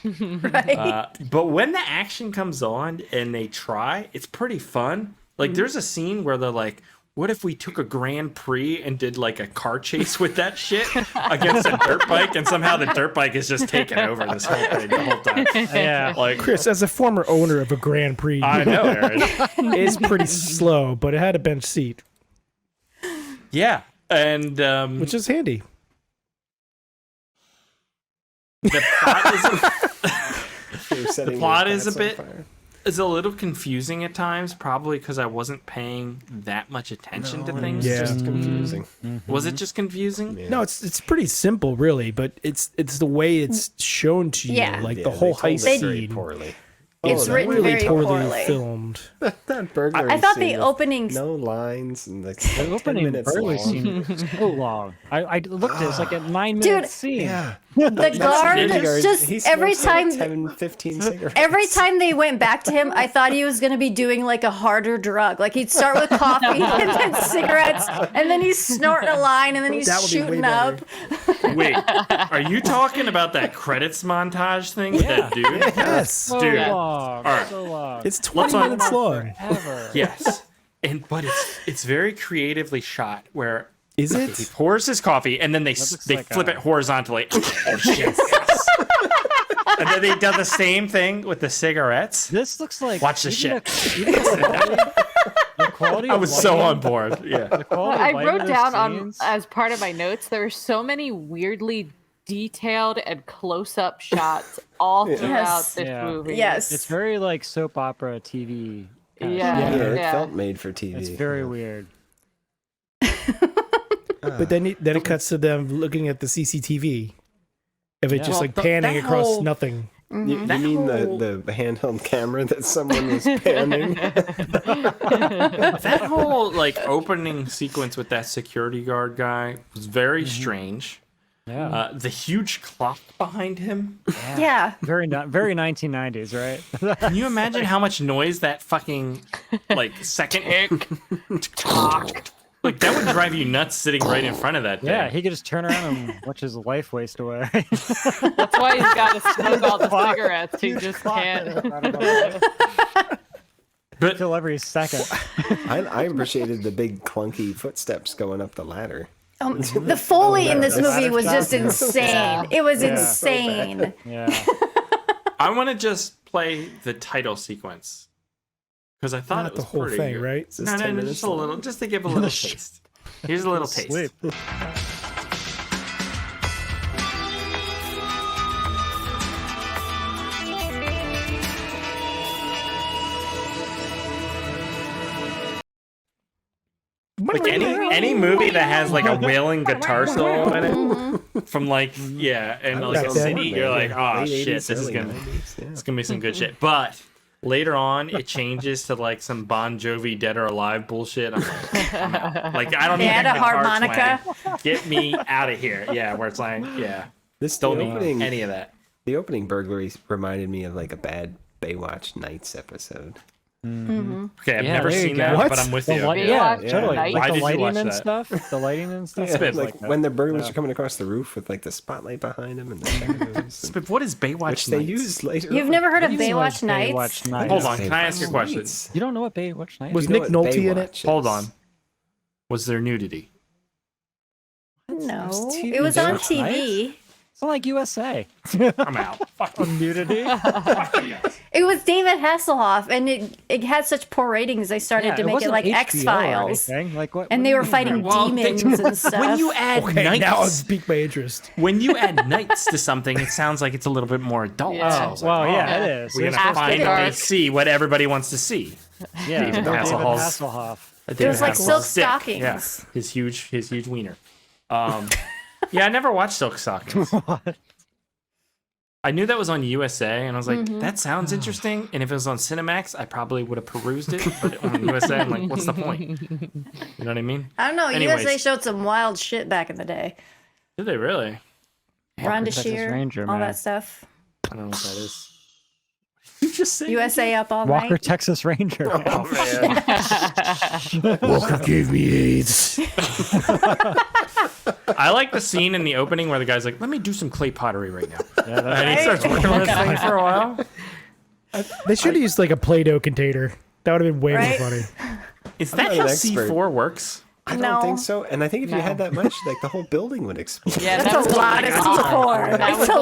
Right. But when the action comes on and they try, it's pretty fun. Like, there's a scene where they're like, what if we took a Grand Prix and did like a car chase with that shit against a dirt bike, and somehow the dirt bike is just taking over this whole thing the whole time? Yeah. Like, Chris, as a former owner of a Grand Prix, I know, Aaron. it's pretty slow, but it had a bench seat, Yeah, and which is handy. the plot is The plot is a bit is a little confusing at times, probably because I wasn't paying that much attention to things. Yeah. Just confusing. Was it just confusing? Yeah. No, it's pretty simple, really, but it's the way it's shown to you, Yeah. like Yeah, the whole they told heist it very scene. poorly. It's Oh, written really very poorly. filmed. That burglary I thought the scene with opening. no lines and like The 10 opening minutes burglary long. scene so long. I looked at it, it's like a 9-minute Dude. scene. Yeah. The guard just He every smokes like time 10, 15 cigarettes. every time they went back to him, I thought he was gonna be doing like a harder drug. Like he'd start with coffee and then cigarettes, and then he's snorting a line, and then he's That would be way shooting better. up. Wait, are you talking about that credits montage thing with that dude? Yes, So Dude. long. Alright. So long. it's 20 Let's minutes long. Ever. Yes, but it's very creatively shot where Is he it? pours his coffee and then they looks they like flip a- it horizontally. Oh shit! Yes. And then they do the same thing with the cigarettes. This looks like Watch this even shit. Even the quality I of was so lighting- on board. Yeah. the quality of I lighting wrote of down those on scenes- as part of my notes there were so many weirdly detailed and close-up shots all throughout Yes. this Yeah. movie. Yes. It's very like soap opera TV. Yeah. It felt made for TV. It's very weird. But then it cuts to them looking at the CCTV. If it's just Well, like panning that across whole- nothing. You mean the handheld camera that someone was panning? That whole like opening sequence with that security guard guy was very strange. Yeah. The huge clock behind him. Yeah. Very 1990s, right? Can you imagine how much noise that fucking like second clock? Like that would drive you nuts sitting right in front of that thing. Yeah, he could just turn around and watch his life waste away. That's why he's got to smoke all the cigarettes. He just can't. But Kill every second. I appreciated the big clunky footsteps going up the ladder. The Foley in this movie was just Yeah. insane. It was insane. Yeah. I want to just play the title sequence because I thought Not it was the whole pretty thing, good. right? Is this No, 10 just minutes a little, just to give a little taste. Here's a little taste. Sleep. Like any movie that has like a wailing guitar solo in it, from like and like a Back then, city, you're like, oh Late shit, 80s, this is early gonna 90s, yeah. it's gonna be some good shit. But later on, it changes to like some Bon Jovi Dead or Alive bullshit. I'm out. Like I don't They need had that a guitar harmonica. twang. Get me out of here. Yeah, where it's like, This don't the need opening, any of that. The opening burglary reminded me of like a bad Baywatch Nights episode. Okay, I've Yeah, never there you seen go. that, What? but I'm with The you. light, Yeah. yeah, totally. Why Like did the you watch lighting and that? stuff. The lighting and stuff. Yeah, Spit. like that. when the burglars Yeah. are coming across the roof with like the spotlight behind them and the shadows, But what is Baywatch which they Nights? used later. You've on. never heard of What do you mean, Baywatch Nights? Baywatch Nights? Hold on, can I ask you a question? Nights. You don't know what Baywatch Nights Was You know Nick what Nolte in it? Baywatch is. Hold on. Was there nudity? No, TV it was on Baywatch TV. It's not like USA. I'm out. Fuck you. Nudity. It was David Hasselhoff, and it had such poor ratings. They started to make it wasn't like HBO or X Files, anything. Like what? and what they do were you fighting mean? Well, demons and stuff. When you add Okay, now I've nights, piqued my interest. when you add nights to something, it sounds like it's a little bit more adult. Yeah. So it's Well, like, yeah, oh, it is. We're It's gonna supposed to finally be dark. see what everybody wants to see. Yeah, David David Hasselhoff's- Hasselhoff. There was like silk Sick. stockings. Yeah, his huge wiener. Yeah, I never watched Silk Stockings. I knew that was on USA, and I was like, that sounds interesting. And if it was on Cinemax, I probably would have perused it. But on USA, I'm like, what's the point? You know what I mean? I don't know. Anyways. USA showed some wild shit back in the day. Did they really? Rhonda Texas Shear, Ranger, all man. that stuff. I don't know what that is. You just say USA up all Walker, night. Texas Ranger. Walker gave me AIDS. I like the scene in the opening where the guy's like, let me do some clay pottery right now. Yeah, that's And he starts working on this thing for a while. They should have used like a Play-Doh container. That would have been way Right? more funny. Is I'm that not how an expert. C4 works? I don't No. think so. And I think if you had that much, like the whole building would explode. Yeah, That's a lot of C4. That was That's a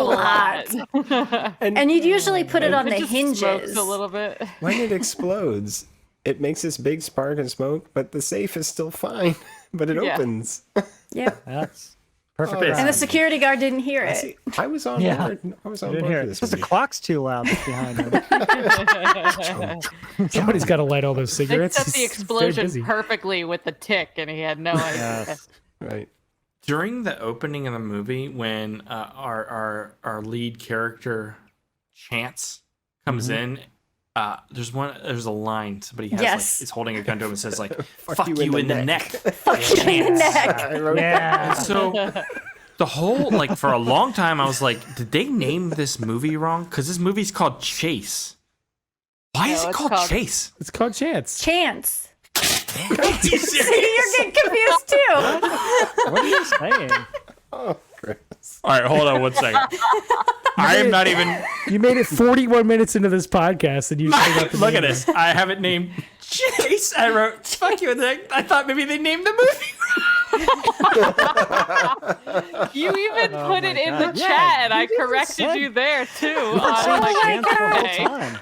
a lot. And you'd usually put it on It the just hinges. smokes a little bit. When it explodes, it makes this big spark and smoke, but the safe is still fine. But it Yeah. opens. Yep. That's perfect. Okay. And the security guard didn't hear it. See, I was on Yeah. board. I was on I didn't board hear for it. this Because the movie. clock's too loud behind him. Somebody's got to light all those They cigarettes. set the It's very explosion busy. perfectly with the tick, and he had no idea. Yes. Right. During the opening of the movie, when our lead character Chance comes in, there's a line somebody has Yes. like is holding a gun to him and says like "fuck you in the neck." Fuck you in the neck. I wrote Yeah. So the whole like for a long time I was like, did they name this movie wrong? Because this movie's called Chase. Why is No, it it's called called- Chase? It's called Chance. Chance. Are you serious? You're getting confused too. What are you saying? Oh, Chris. All right, hold on one second. I am not even. You made it 41 minutes into this podcast and you still got the Look at name this. I have it named Chase. I wrote "fuck you" in the neck. I thought maybe they named the movie. You even Oh put my it in God. the Yeah, chat, and I you even corrected said- you there too. Chance the whole Okay. time.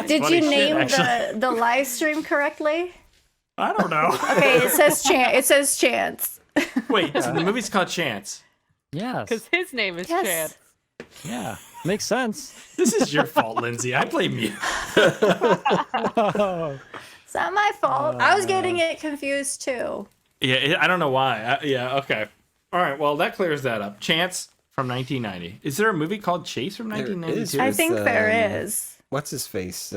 Did funny you shit, name actually. the live stream correctly? I don't know. Okay, it says Chance. It says Chance. Wait, so the movie's called Chance. Yes. Because his name is Yes. Chance. Yeah. Makes sense. This is your fault, Lindsay. I blame you. Oh. It's not my fault. I was getting it confused too. Yeah, I don't know why. Yeah, okay. All right, well, that clears that up. Chance from 1990. Is there a movie called Chase from 1992? I think there is. What's his face?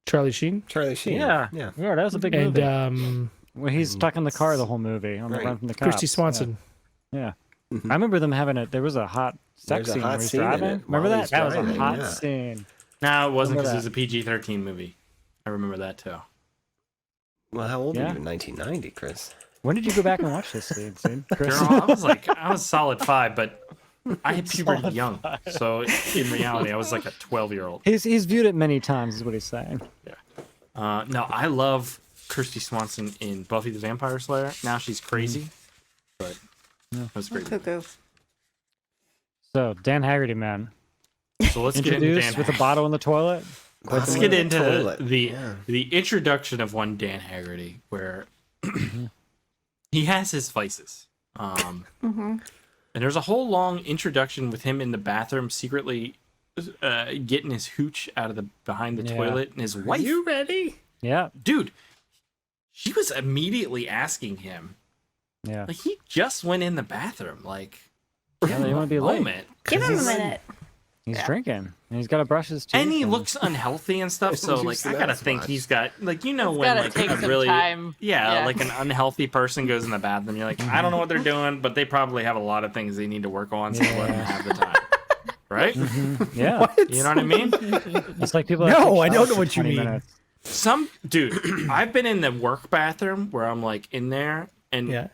Charlie Sheen. Charlie Sheen. Yeah, that was a big movie. And when he's stuck in the car the whole movie on the run from the cops. Christy Swanson. Yeah. I remember them having it. There was a hot sex There's a scene hot where he's scene in driving. it Remember while that? he's That was a driving, hot yeah. scene. No, it wasn't because it Remember was a PG-13 movie. I remember that too. Well, how old Yeah. are you in 1990, Chris? When did you go back and watch this scene, Chris? Girl, I was solid 5, but I had puberty young. So in reality, I was like a 12-year-old. He's viewed it many times, is what he's saying. No, I love Kirsty Swanson in Buffy the Vampire Slayer. Now she's crazy, but that was great. Cuckoo. So Dan Haggerty, man, So let's get into introduced Dan. with a bottle in the toilet. Let's Bottom get of into toilet. the introduction of one Dan Haggerty, where he has his vices. And there's a whole long introduction with him in the bathroom, secretly getting his hooch out of the behind the Yeah. toilet, and his wife. You ready? Yeah, Dude, she was immediately asking him. yeah. Like he just went in the bathroom. Like, Yeah, they want to be late. moment. Give him a minute. He's drinking, and he's got to brush his teeth. And he looks unhealthy and stuff. So like, Juice I and gotta that's think much. he's got like when gotta like take a some really time. Yeah. like an unhealthy person goes in the bathroom. You're like, I don't know what they're doing, but they probably have a lot of things they need to work on, so let them have the time. Right? Yeah, You know what I mean? it's like people. No, that take I don't showers know for what you 20 mean. minutes. Some dude, I've been in the work bathroom where I'm like in there, and Yeah.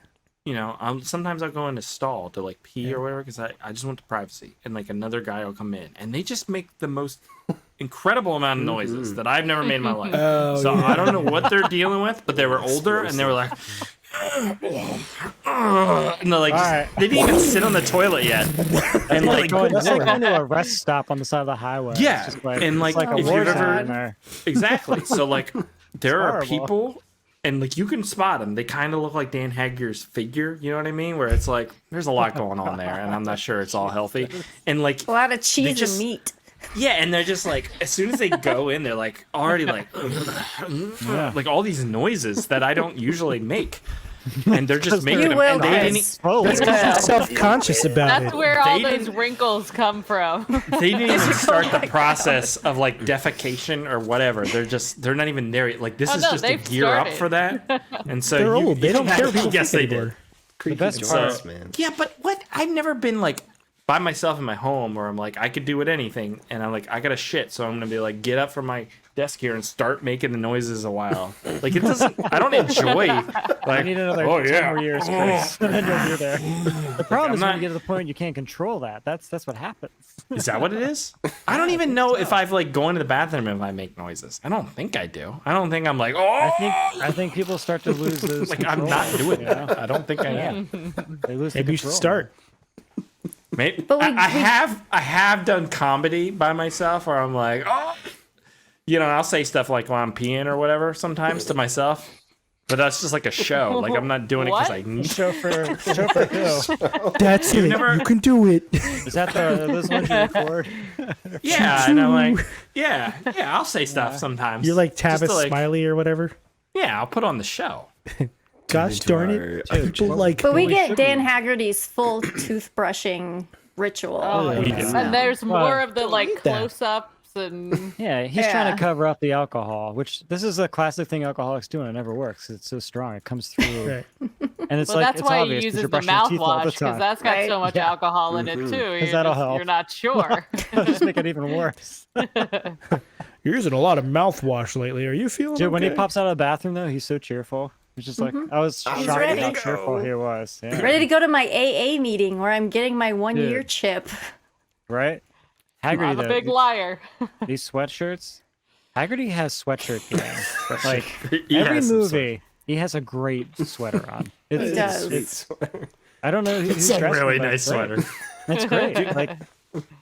you know, sometimes I'll go in a stall to like pee or whatever because I just want the privacy, and like another guy will come in, and they just make the most incredible amount of noises that I've never made in my life. Oh, So yeah. I don't know what they're dealing with, but they were older and they were like, and they're like, All just- right. they didn't even sit on the toilet yet, and like, It's like going to a rest stop on the side of the highway. It's Yeah, just like, and, it's like, like a if war you've zone ever- in there. exactly. So like, there are horrible. people. And like you can spot them, they kind of look like Dan Haggerty's figure. You know what I mean? Where it's like there's a lot going on there, and I'm not sure it's all healthy. And like A lot of cheese just- and meat. yeah, and they're just like as soon as they go in, they're like already like like all these noises that I don't usually make, and they're just making You them. will, And they Chris. didn't. Oh, That's because you're self-conscious about That's it. where all They those didn't- wrinkles come from. They didn't even start the process of like defecation or whatever. They're not even there yet. Like this Oh, is no, just to they've gear up started. for that. And so They're you, old. They don't care if people Yes, think they anymore. did. the best So- part. man. Yeah, but what? I've never been like by myself in my home where I'm like I could do it anything, and I'm like I gotta shit, so I'm gonna be like get up from my desk here and start making the noises a while. Like it doesn't. I don't enjoy. Like I need another oh 10 yeah, more years, Chris, and then you'll be there. The problem is not- when you get to the point you can't control that. That's what happens. Is that what it is? I don't even know if I've like going to the bathroom if I make noises. I don't think I do. I don't think I'm like oh. I think people start to lose those. Like I'm control, not doing you know? that. I don't think I am. They lose the Maybe you should control. start. Maybe But we- I have done comedy by myself where I'm like, oh, you know, I'll say stuff like while I'm peeing or whatever sometimes to myself, but that's just like a show. Like I'm not doing it because I need. Show for who? That's it. never- You can do it. Is that those ones you record? Yeah, and I'm like, yeah, I'll say stuff sometimes. You're like Just to, Tavis like, Smiley or whatever. Yeah, I'll put on the show. Gosh darn it. People like. But we we get should Dan be. Haggerty's full toothbrushing ritual. Oh, We do. and there's more of the like need that. close-ups and Yeah, he's trying to cover up the alcohol, which this is a classic thing alcoholics do, and it never works. It's so strong, it comes through, Right. and it's well, like that's it's why he obvious 'cause uses you're the brushing your teeth all mouthwash the because time. that's got so Right. much alcohol in it too. You're, that'll just- help. you're not sure. Just make it even worse. You're using a lot of mouthwash lately. Are you feeling Dude, when he okay? pops out of the bathroom though, he's so cheerful. He's just like I was shocked at ready. how cheerful he was. Yeah. Ready to go to my AA meeting where I'm getting my 1 year Dude. chip. Right? Haggerty, I'm a though, big liar. these sweatshirts. Haggerty has sweatshirt game. Like He every has some movie, he has a great sweater on. He does. It's I don't know who's It's a dressed really him, but nice it's great. sweater. It's great. Like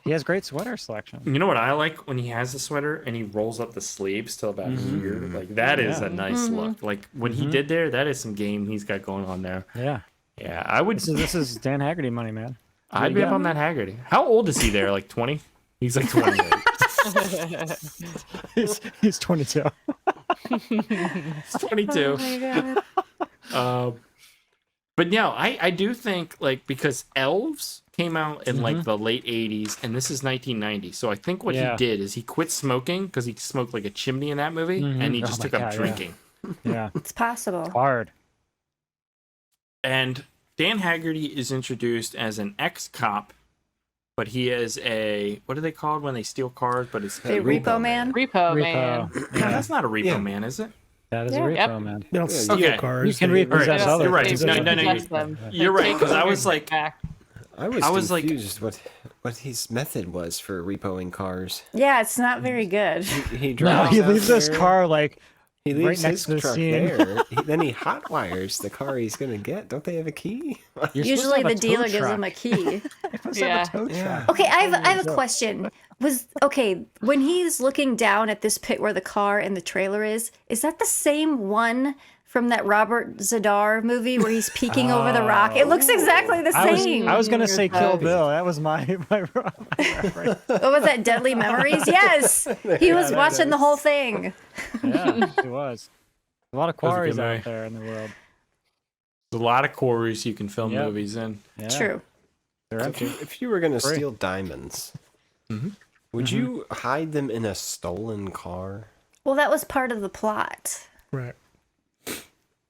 he has great sweater selection. You know what I like when he has the sweater and he rolls up the sleeves till about here. Like that is a nice look. Like what he did there, that is some game he's got going on there. Yeah. Yeah, I would. This is Dan Haggerty money, man. I'd be up on that Haggerty. How old is he there? Like 20? He's like 28. He's 22. He's 22. Oh my god. But no, I do think like because Elves came out in like the late 80s and this is 1990. So I think what he did is he quit smoking because he smoked like a chimney in that movie and he just took up drinking. Yeah. It's possible. Hard. And Dan Haggerty is introduced as an ex-cop, but he is a what are they called when they steal cars? But it's The repo man. Repo man. No, that's not a repo man, is it? That is a Yeah. repo, Yep. man. They don't steal Okay. cars. You can they- repossess Alright, other you're right. things. No, Possess them. You're right, Take 'cause I over was like- back. I was like- confused what his method was for repoing cars. Yeah, it's not very good. He No, drives he out leaves his there, car like He right leaves next his to the truck scene. there. Then he hot wires the car he's gonna get. Don't they have a key? You're supposed to Usually have a the tow dealer gives truck. him a key. You're supposed to have a tow Yeah. truck. Okay, I have a question. When he's looking down at this pit where the car and the trailer is that the same one from that Robert Zadar movie where he's peeking over the rock? It looks exactly the same. I was gonna say Kill Bill. That was my reference. What was that, Deadly Memories? Yes! He was watching the whole thing. Yeah, it was. A lot of That was a quarries good movie. out there in the world. There's a lot of quarries you can film Yep. movies in. Yeah, True. They're empty. If you were gonna Free. steal diamonds, would you hide them in a stolen car? Well, that was part of the plot. Right.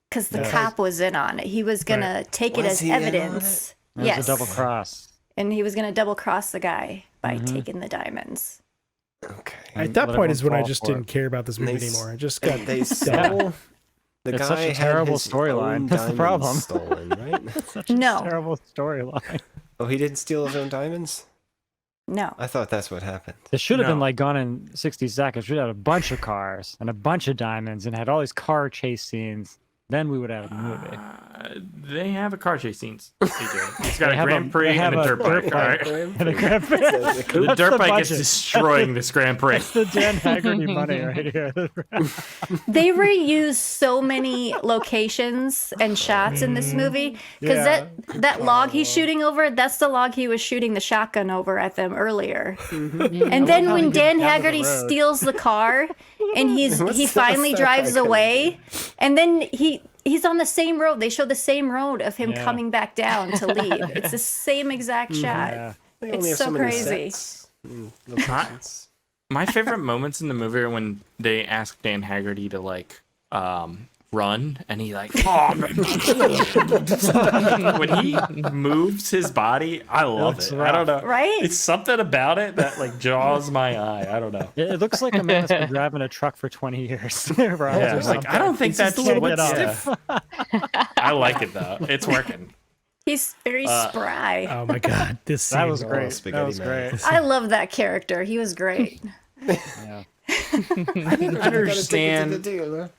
Because the cop was in on it. He was going to take it Was as he in on evidence. It was Yes. a double cross. And he was going to double cross the guy by taking the diamonds. Okay. At that Let point is when everyone I fall just for didn't it. care about this movie They anymore. I just got They stole. The It's guy such a had terrible his storyline. own That's the diamonds problem. Stolen, right? No. Terrible storyline. Oh, he didn't steal his own diamonds? No. I thought that's what happened. It should have No. been like Gone in 60 Seconds. We had a bunch of cars and a bunch of diamonds and had all these car chase scenes. Then we would have a movie. They have a car chase scenes. They do. It's got They a have Grand Prix they have and a dirt bike. All right? And a Grand Prix. The That's dirt the bike is budget. destroying this Grand Prix. That's the Dan Haggerty money right here. They reused so many locations and shots in this movie because Yeah. that log he's shooting over, that's the log he was shooting the shotgun over at them earlier. And then how he when gets Dan down to the Haggerty road. steals the car and he finally that drives guy gonna away, and then he's on the same road. They show the same road of him Yeah. coming back down to leave. It's the same exact shot. Yeah. They It's only have so many crazy. sets and locations. My favorite moments in the movie are when they ask Dan Haggerty to like run and he like when he moves his body, I love looks it. I don't know. Right? It's something about it that like jaws my eye. I don't know. It looks like a man that's been driving a truck for 20 years. Yeah, like I don't think that's just a little what's bit stiff. I like it though. It's working. He's very spry. Oh my god, this That scene. was great. That spaghetti was man. great. I love that character. He was great. Yeah. I didn't understand. The dealer.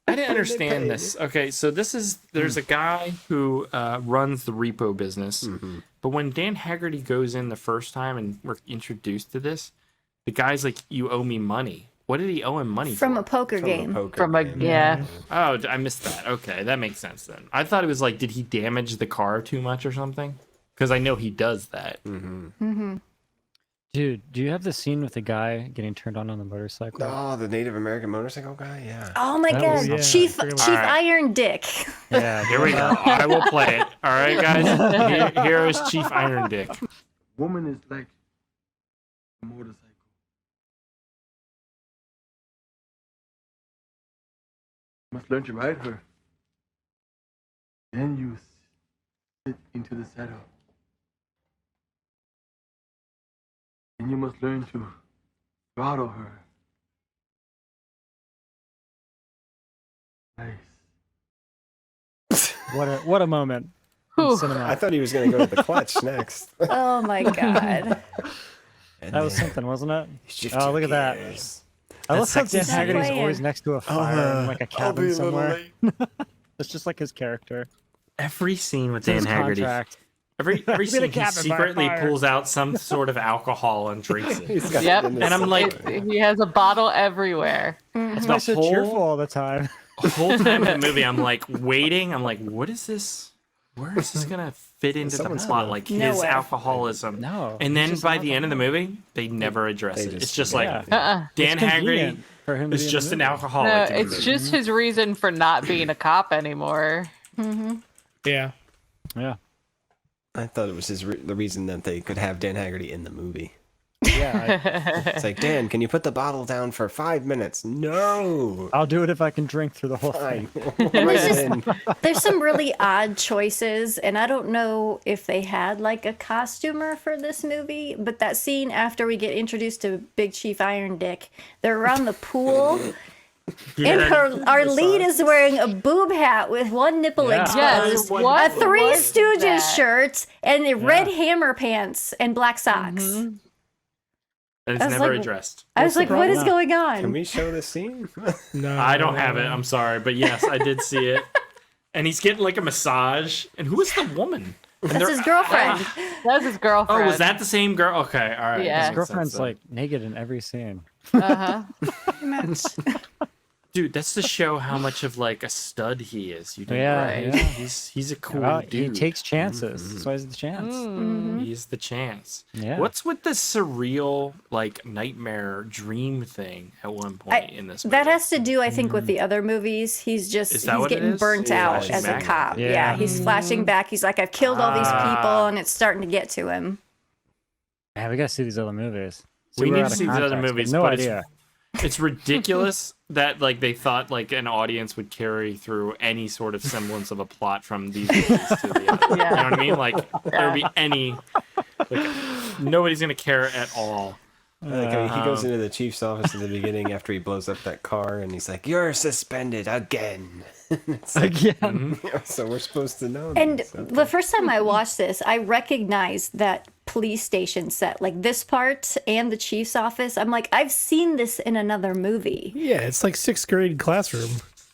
I didn't understand this. Okay, so there's a guy who runs the repo business, but when Dan Haggerty goes in the first time and we're introduced to this, the guy's like, "You owe me money." What did he owe him money From for? a poker game. From a yeah. Oh, I missed that. Okay, that makes sense then. I thought it was like, did he damage the car too much or something? Because I know he does that. Dude, do you have the scene with the guy getting turned on the motorcycle? Oh, the Native American motorcycle guy? Yeah. Oh my That god, was- yeah, Chief pretty much. Chief Alright. Iron Dick. Yeah. Here we go. I will play it. All right, guys. Here is Chief Iron Dick. Woman is like a motorcycle. You must learn to ride her. Then you sit into the saddle. And you must learn to throttle her. Nice. What a moment. in Whew. cinema. I thought he was going to go to the clutch next. Oh my god. And That was then something, wasn't it? shift Oh, your look at that. gears. I love how Dan sexy. Haggerty's Playing. always next to a fire in like a cabin somewhere. It's just like his character. Every scene with It's in Dan his Haggerty. contract. Every Be the scene, he captain by secretly fire. pulls out some sort of alcohol and drinks it. He's got Yep. it in his And I'm like, saddle. He has a bottle everywhere. That's The why he's so whole- cheerful all the time. The whole time in the movie, I'm like waiting. I'm like, what is this? Where is this gonna fit into the Someone's plot, gonna- like No his way. alcoholism. No. And then he's just by an the end of the movie, they never address They it. just It's just forget like it. Dan It's Haggerty convenient for him to is be in just the an movie. alcoholic. No, in the it's movie. just his reason for not being a cop anymore. Yeah. Yeah. I thought it was the reason that they could have Dan Haggerty in the movie. Yeah. It's like, Dan, can you put the bottle down for 5 minutes? No. I'll do it if I can drink through the whole thing. Fine. There's just there's some really odd choices, and I don't know if they had like a costumer for this movie, but that scene after we get introduced to Big Chief Iron Dick, they're around the pool. And our lead is wearing a boob hat with one nipple Yeah. exposed, Yes, what a Three was Stooges that? shirt, and the red hammer pants and black socks. And it's I was never like- addressed. I was like, what is problem? going on? Can we show the scene? No. I don't have it. I'm sorry, but yes, I did see it. And he's getting like a massage. And who is the woman? And That's they're- his girlfriend. That's his girlfriend. Oh, was that the same girl? Okay, all right. Yeah. His That makes girlfriend's sense like naked in every scene. Uh-huh. then. Dude, that's to show how much of like a stud he is. You know, Yeah, right? yeah. He's a cool Well, he dude. takes chances. That's why he's the chance. He's the chance. Yeah. What's with the surreal like nightmare dream thing at one point in this movie? That has to do, I think, with the other movies. He's just Is that he's what it getting is? burnt He's out flashing as back? a cop. Yeah. Yeah, he's flashing back. He's like, I've killed all these people, and it's starting to get to him. Yeah, we gotta see these other movies. See, We we're need out to of see these other context, movies, No but idea. It's ridiculous that like they thought like an audience would carry through any sort of semblance of a plot from these movies to the other. You know what I mean? Like there would be any like nobody's gonna care at all. Like he goes into the chief's office at the beginning after he blows up that car, and he's like, "You're suspended again." It's like, Again. yeah, so we're supposed to know. And this, okay. the first time I watched this, I recognized that police station set, like this part and the chief's office. I'm like, I've seen this in another movie. Yeah, it's like 6th grade classroom.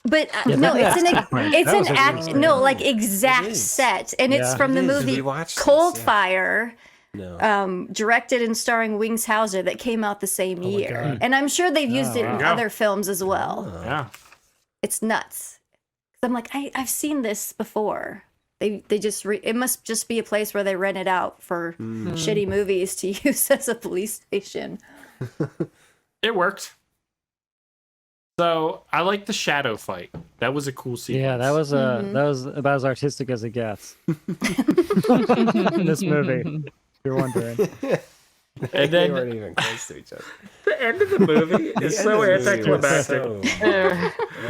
But no, it's an it's That was an a act good no like exact set, and it's Yeah. from the It is. movie We watched this, Cold yeah. Fire. No. Directed and starring Wings Hauser that came out the same year. And I'm sure they've used it in wow. other films as well. Yeah. It's nuts. I'm like, I've seen this before. They just it must just be a place where they rent it out for shitty movies to use as a police station. It worked. So I like the shadow fight. That was a cool sequence. Yeah, that was about as artistic as it gets in this movie. If you're wondering. And they then weren't even close to each other. the end of the movie is so The end of the movie was anticlimactic. so-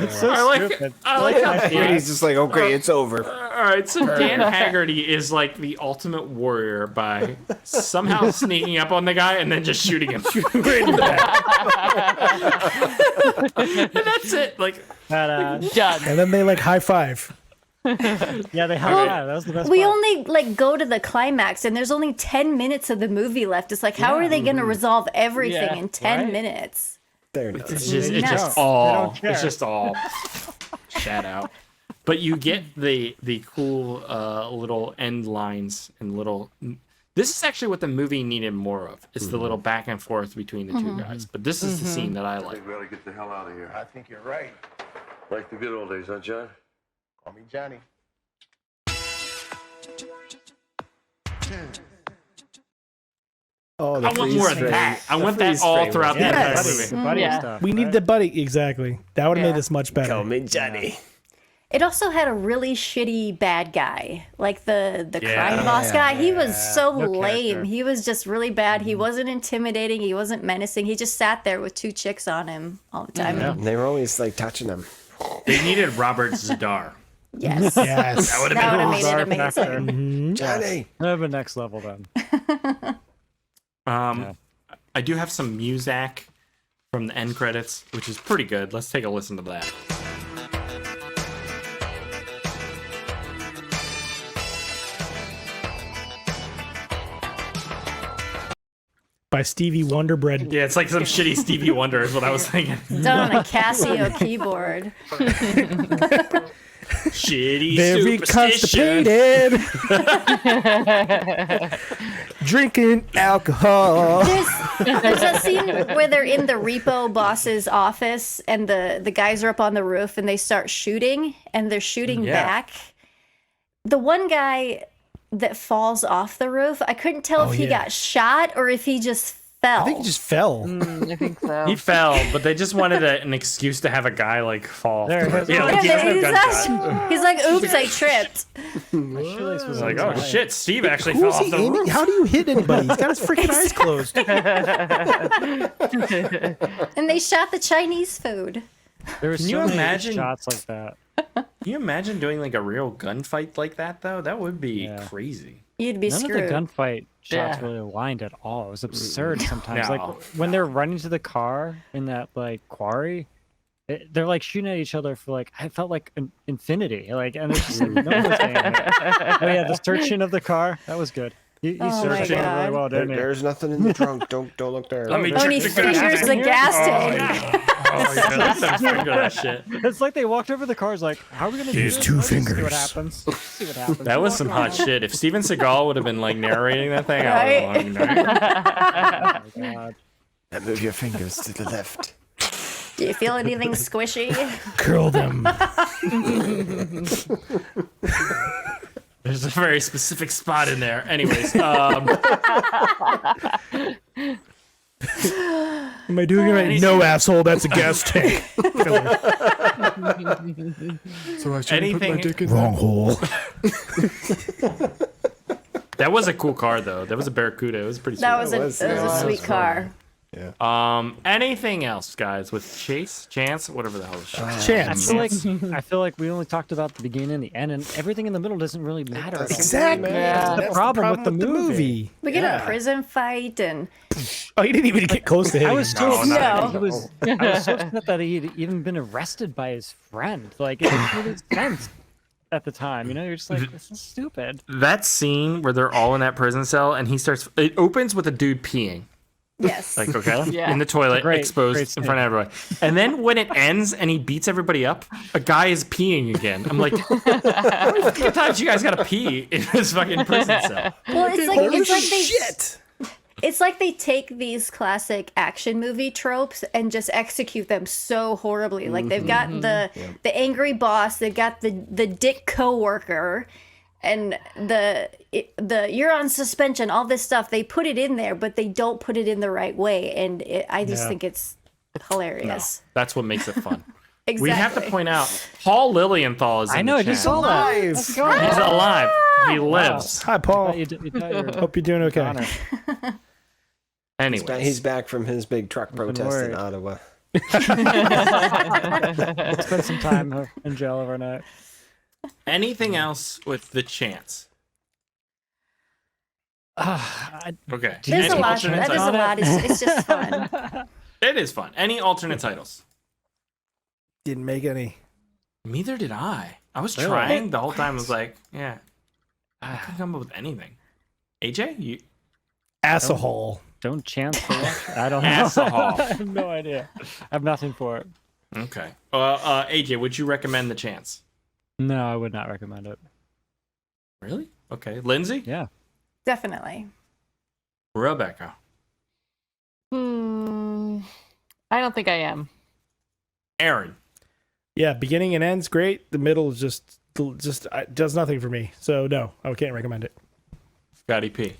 It's so I like stupid. I like how And he's just like, "Okay, it's over." all right, so Dan Haggerty is like the ultimate warrior by somehow sneaking up on the guy and then just shooting him. And that's it. Like, Done. And then they like high five. Yeah, they have. Yeah, that was the best We part. only like go to the climax, and there's only 10 minutes of the movie left. It's like, how are they going to resolve everything Yeah, in 10 right? minutes? They're not. it's just, it's Nuts. just They all, don't care. it's just all shout out. But you get the cool little end lines and little. This is actually what the movie needed more of. Is the little back and forth between the two guys. But this is the scene that I I like. think we ought to get the hell out of here. I think you're right. Like the good old days, huh, John? Call me Johnny. Oh, the I want freeze more of frame. that. I The want that freeze all frame throughout was the entire Yes. movie. The buddy Yeah. stuff. We need the buddy. Exactly. That would have Yeah. made this much better. Call me Johnny. It also had a really shitty bad guy, like the Yeah. crime boss guy. He was so No lame. character. He was just really bad. He wasn't intimidating. He wasn't menacing. He just sat there with two chicks on him all the time. And they were always like touching him. They needed Robert Zadar. Yes, Yes. That would that have would been have made it Bizarre factor. amazing. Johnny. That'd be next level then. I do have some music from the end credits, which is pretty good. Let's take a listen to that. By Stevie Wonder Bread. Yeah, it's like some shitty Stevie Wonder is what I was thinking. Done on a Casio keyboard. Shitty Very superstition. constipated. Drinking alcohol. There's that scene where they're in the repo boss's office and the guys are up on the roof and they start shooting and they're shooting Yeah. back. The one guy that falls off the roof. I couldn't tell Oh, if he yeah. got shot or if he just fell. I think he just fell. I think so. He fell, but they just wanted an excuse to have a guy like fall. There, Off the yeah, roof. Yeah, like, he has no he's, gunshot. he's like, oops, I tripped. My shoelace was It's like, oh untied. shit, Steve actually Who fell is off he the aiming? roof. How do you hit anybody? He's got his freaking eyes closed. And they shot the Chinese food. There were Can so you many imagine- shots like that. Can you imagine doing like a real gunfight like that though? That would be Yeah. crazy. You'd be None screwed. of the gunfight shots Yeah. really aligned at all. It was absurd sometimes. No. Like when they're running to the car in that like quarry, they're like shooting at each other for like I felt like an infinity. Like and it's just like no one was aiming. Oh yeah, the searching of the car that was good. He Oh my searched it really God. well, didn't he? There's nothing in the trunk. Don't look there. Let me Oh, and he check the gas fingers the tank. gas Oh, tank. yeah. Oh, yeah. Let them finger that shit. It's like they walked over the cars like, how are we gonna do Here's this? two Let's just See what fingers. happens. See what happens. That was some hot shit. If Steven Seagal would have been like narrating that thing, I would have Oh my God. Now move your fingers to the left. Do you feel anything squishy? Curl them. There's a very specific spot in there. Anyways, Am I doing it right? No, asshole. That's a gas tank. So I shouldn't put my Anything- dick in Wrong hole. that was a cool car though. That was a Barracuda. It was pretty sweet. That was a sweet car. Anything else, guys? With Chance, whatever the hell is Chance. I feel like we only talked about the beginning and the end, and everything in the middle doesn't really matter. Exactly. Yeah. That's the problem problem with the movie. We get a prison fight and Oh, he didn't even get close to hitting I was him. so upset. No. He was. I was so upset that he had even been arrested by his friend. Like it didn't make sense at the time. You know, you're just like, this is stupid. That scene where they're all in that prison cell and he starts. It opens with a dude peeing. yes. Like, okay, Yeah. in the toilet, Great exposed in front of everybody. And then when it ends and he beats everybody up, a guy is peeing again. I'm like, how many fucking times you guys gotta pee in this fucking prison cell? Well, Shit. it's like they take these classic action movie tropes and just execute them so horribly. Like they've got the angry boss, they've got the dick coworker, and the you're on suspension. All this stuff they put it in there, but they don't put it in the right way, and I just think it's hilarious. That's what makes it fun. Exactly. We have to point out Paul Lilienthal is in I know. I the just chat. saw that. Alive. Let's go. He's alive. He lives. Hi, Paul. You thought you were Hope you're doing okay. Connor. Anyway, He's back from his big truck protest in worried. Ottawa. Spent some time in jail overnight. anything else with the Chance? Okay. There's Any a lot. alternate That is a titles? lot. It's just fun. It is fun. Any alternate titles? Didn't make any. Neither did I. I was Really? trying the whole time. I was like, yeah, I couldn't come up with anything. AJ, you Asshole. Don't chance for what? I don't know. Asshole. I have no idea. I have nothing for it. okay? AJ, would you recommend the Chance? No, I would not recommend it. Really? Okay, Lindsay, Yeah. Definitely. Rebecca, I don't think I am. Aaron. Yeah, beginning and ends great. The middle is just does nothing for me. So no, I can't recommend it. Scotty P.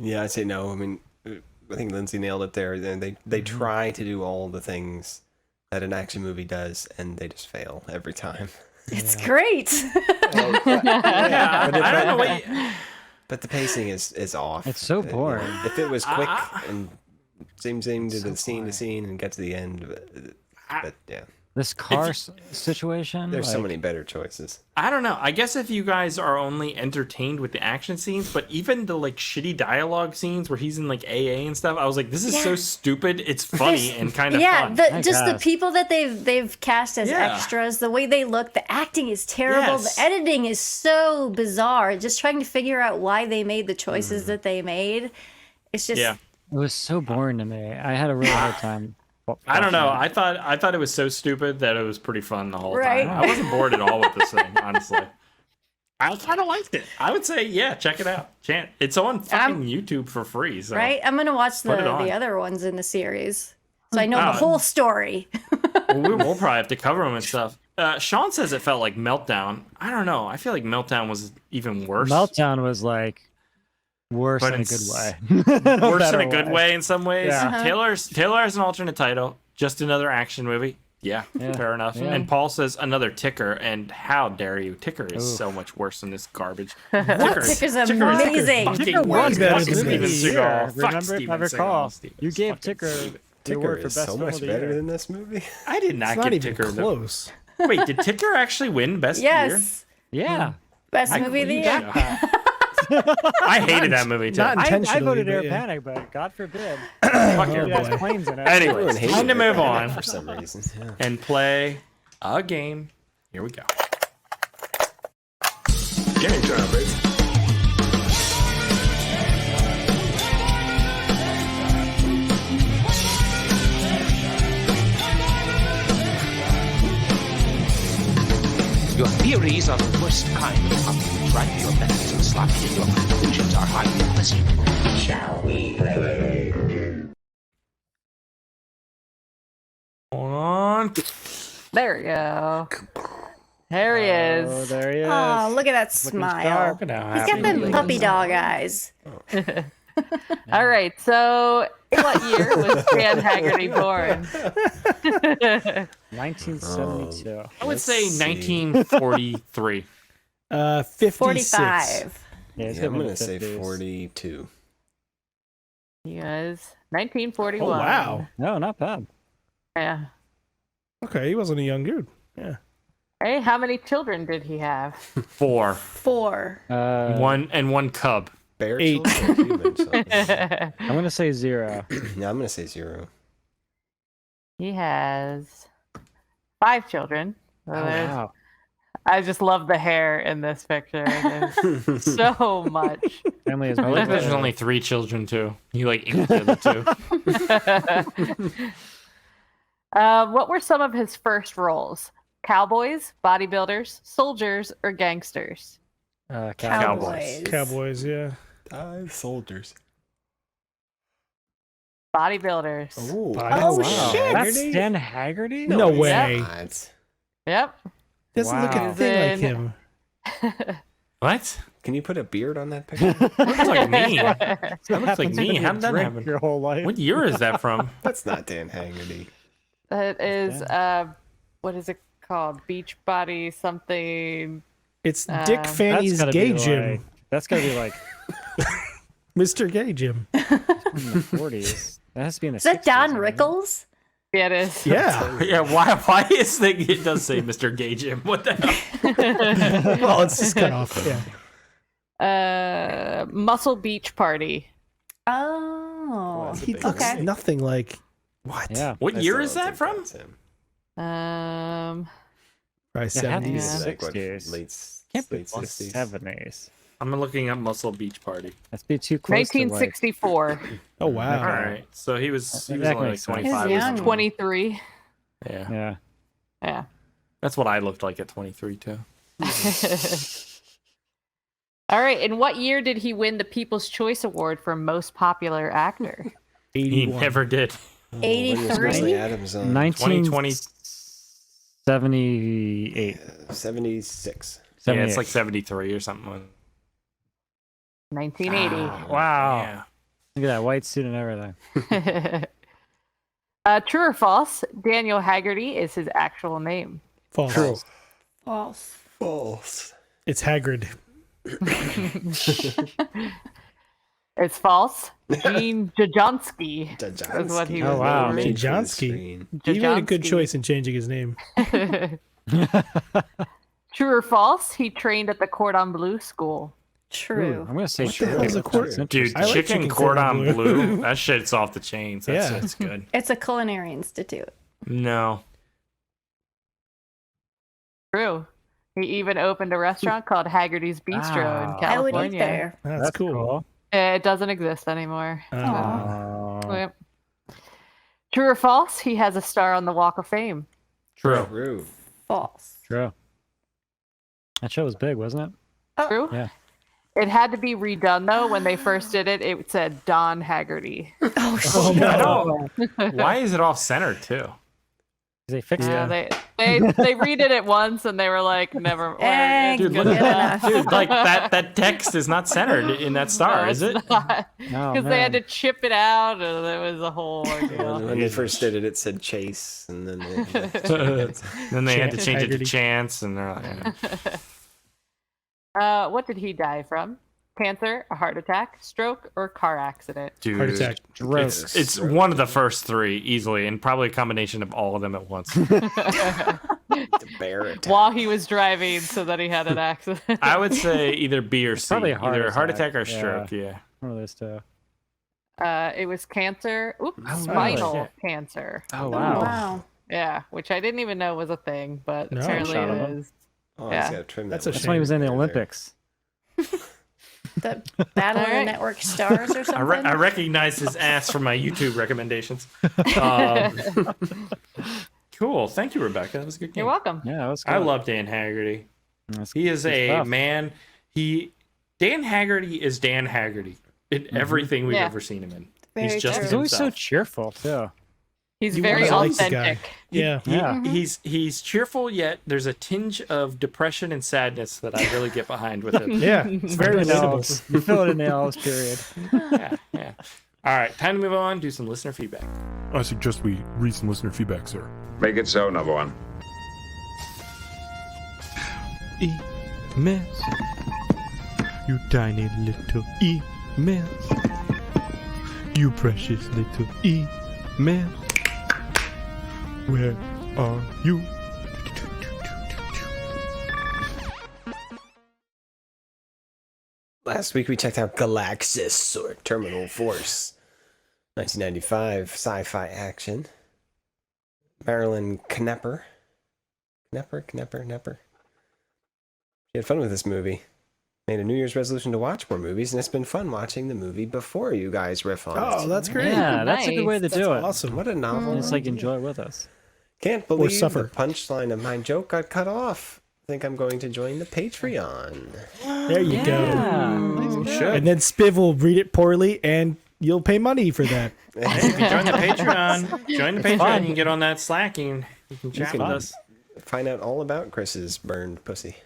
Yeah, I'd say no. I mean, I think Lindsay nailed it there. They try to do all the things that an action movie does, and they just fail every time. It's great. Yeah, I don't know what you... But the pacing is off. It's so boring. If it was quick and same to the scene to scene and get to the end, but yeah, This car situation. there's so like, many better choices. I don't know. I guess if you guys are only entertained with the action scenes, but even the like shitty dialogue scenes where he's in like AA and stuff, I was like, this is so stupid. It's funny and kind of fun. Just the people that they've cast as Yeah. extras, the way they look, the acting is terrible. Yes. The editing is so bizarre. Just trying to figure out why they made the choices that they made. It's just Yeah. It was so boring to me. I had a really hard time. I don't know. watching it. I thought it was so stupid that it was pretty fun the whole Right. time. I wasn't bored at all with this thing, honestly. I kind of liked it. I would say, yeah, check it out. It's on fucking YouTube for free. So. right. I'm gonna watch Put it on. the other ones in the series, so I know Oh. the whole story. We'll probably have to cover them and stuff. Sean says it felt like Meltdown. I don't know. I feel like Meltdown was even worse. Meltdown was like worse But in a good it's way. Worse in a good way in some ways. Yeah. Taylor has an alternate title. Just another action movie. Yeah, fair enough. Yeah. And Paul says another Ticker, and how dare you? Ticker is Oof. so much worse than this garbage. Ticker's amazing. fucking Ticker worse. was better Fuck than Steven this. Seagal. Yeah, Fuck remember, if Steven I recall, Seagal. Steven. you gave Fucking Ticker Steven. the Ticker award for is best so film much of the better year. than this movie. I did not It's not give even Ticker close. Wait, did Ticker actually win Best Year? Yes. Yeah, Best I movie of the believe year. so. I hated that movie too. Not I intentionally. voted but Air yeah. Panic, but God forbid. Fuck Oh, your It has boy. planes in it. Anyways, Everyone hated time to it move on for some reason. Yeah. and play a game. Here we go. Game time, baby. Your theories are the worst kind. Try your best and sloppy, and your conclusions are highly questionable. Shall we play? Hold on. There we go. There he is. Oh, there he is. Oh, look at that Looking smile. sharp. Look at how He's happy got them he is. puppy dog eyes. All right. So, in what year was Dan Haggerty born? 1972. I would say Let's see. 1943. 56. 45. Yeah, it's Yeah, I'm in the gonna say 50s. 42. He was 1941. Oh, wow. No, not bad. Yeah. Okay, he wasn't a young dude. Yeah. Hey, how many children did he have? 4. 4. One cub. Bear 8. children or human children? I'm gonna say 0. No, I'm gonna say 0. He has 5 children. So Oh, there's- wow. I just love the hair in this picture. There's so much. Family is I like that there's better. only 3 children too. You like ate the other 2. What were some of his first roles? Cowboys, bodybuilders, soldiers, or gangsters? Cowboys. Cowboys, yeah. Soldiers. Bodybuilders. Oh, Oh, Wow. shit. That's Dan Haggerty? No way. God. Yep. Doesn't look a Wow. thing like Then- him. What? Can you put a beard on that picture? That looks like me. That looks like Happens me. when you How did that drink happen? Your whole life. What year is that from? That's not Dan Haggerty. That is what is it called? Beach body something. It's Dick Fanny's gotta Gay be Gym. like- That's gotta be like Mr. Gay Gym. in the 40s. That has to be in the Is that 60s, Don right? Rickles? Yeah, it is. Yeah. Yeah, why is it does say Mr. Gay Jim? What the hell? Well, it's just cut off. Yeah. Muscle Beach Party. Oh. He looks Okay. nothing like. What? Yeah. What I year still is don't that think from? that's him. Probably It had to be 70s. Like what, 60s. late Late 60s. 70s. I'm looking up Muscle Beach Party. That's be too close to like 1964. Oh, wow. All right, so he was That only like makes sense. 25. He's or something. young. 23. Yeah, Yeah. Yeah. that's what I looked like at 23 too. All right. In what year did he win the People's Choice Award for Most Popular Actor? He 81. never did. When was 83? Grizzly Adams on? 2020. 78. 76. Yeah, it's like 73 or something. 1980. Wow. Yeah. Look at that white suit and everything. True or false? Daniel Haggerty is his actual name. False. True. False. False. It's Haggard. It's false. Gene Jajonski is what he was. Oh, wow. named. Jajonski. He made a good Jajonski. choice in changing his name. True or false? He trained at the Cordon Bleu School. True. I'm gonna say What the true. hell is a That's quarter? Dude, I like chicken chicken cordon cordon bleu. bleu. That shit's off the chains. That's, Yeah. that's good. It's a culinary institute. No. True. He even opened a restaurant called Haggerty's Bistro Wow. in I would California. eat there. That's cool. It doesn't exist anymore. Aw. Oh. Yep. True or false? He has a star on the Walk of Fame. True. True. False. True. That show was big, wasn't it? True? Yeah. It had to be redone though. When they first did it, it said Don Haggerty. Oh, shit. Oh, I no. don't. Why is it off center too? They fixed it. They They redid it once and they were like, never. Dude, look at that. Dude, like that text is not centered in that star, is it? Because they had to chip it out, and it was a whole ordeal. When they first did it, it said Chase, and then they had to change it to Chance, and they're like, what did he die from? Cancer, a heart attack, stroke, or car accident? Dude, Heart attack. It's one of the first three easily, and probably a combination of all of them at once. While he was driving, so that he had an accident. I would say either B or C. Probably a Either a heart attack or Yeah. stroke. Yeah. One of those two. It was cancer. Spinal cancer. Oh wow. Wow. Yeah, which I didn't even know was a thing, but No. apparently Shot it him. is. Oh, Yeah. he's gotta trim That's that a one. That's why he was in the There. Olympics. The Battle of the Alright. Network Stars or something. I recognize his ass from my YouTube recommendations. Cool. Thank you, Rebecca. That was a good game. You're welcome. Yeah, that was good. I love Dan Haggerty. He is good a stuff. man. Dan Haggerty is Dan Haggerty in everything we've Yeah. ever seen him in. Very He's just true. He's always so himself. cheerful too. He's You very wanna like the guy. authentic. Yeah. Yeah. He's cheerful, yet there's a tinge of depression and sadness that I really get behind with him. Yeah. It's very You know, relatable. you feel it in the Elves period. Yeah. All right, time to move on. Do some listener feedback. I suggest we read some listener feedback, sir. Make it so, number one. Emails. You tiny little emails. You precious little emails. Where are you? Last week we checked out Galaxis, or Terminal Force. 1995 sci-fi action. Marilyn Knepper. Knepper. She had fun with this movie. Made a New Year's resolution to watch more movies, and it's been fun watching the movie before you guys riff on it. Oh, that's great. Yeah, that's a good way to That's do it. awesome. What a novel. It's like enjoy it with us. Can't believe suffer. the punchline of my joke got cut off. I think I'm going to join the Patreon. There you go. You should. And then Spiv will read it poorly, and you'll pay money for that. Hey, if you join the Patreon, you can get on that Slack and you can chat with us. Find out all about Chris's burned pussy.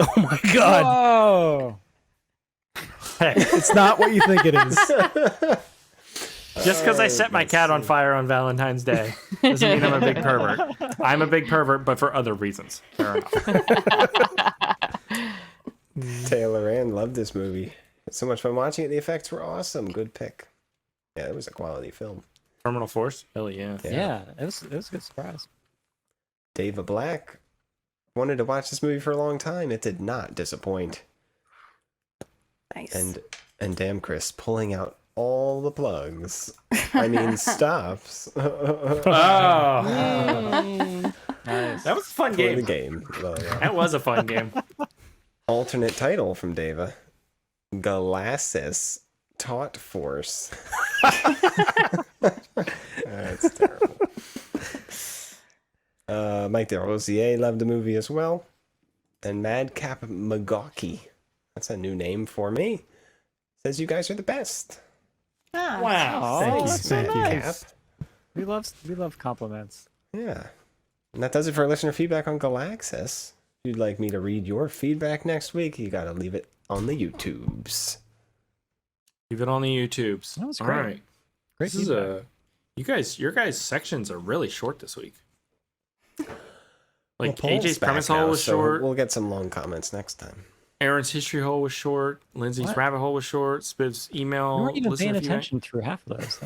Oh my god. Oh. Hey, It's not what you think it is. just because I set my cat on fire on Valentine's Day doesn't mean I'm a big pervert. I'm a big pervert, but for other reasons. Fair enough. Taylor Ann loved this movie. It's so much fun watching it. The effects were awesome. Good pick. Yeah, it was a quality film. Terminal Force? Hell yeah. Yeah, it was a good surprise. Dava Black wanted to watch this movie for a long time. It did not disappoint. Nice. And damn Chris pulling out all the plugs. I mean stops. Oh. Nice. That was a fun For game. the game. Well, yeah. That was a fun game. Alternate title from Dava. Galassis Taut Force. That's terrible. Mike DeRosier loved the movie as well. And Madcap McGawkey. That's a new name for me. Says you guys are the best. Ah, Wow. Thanks. Thank you. Nice. We love compliments. Yeah. And that does it for listener feedback on Galaxis. If you'd like me to read your feedback next week, you gotta leave it on the YouTubes. Leave it on the YouTubes. That was All great. right. Great This is feedback. your guys' sections are really short this week. Like Well, Paul's AJ's back premise now, hole was so short. We'll get some long comments next time. Aaron's history hole was short. Lindsay's What? rabbit hole was short. Spiv's email. You weren't even listener paying feedback. attention through half of those.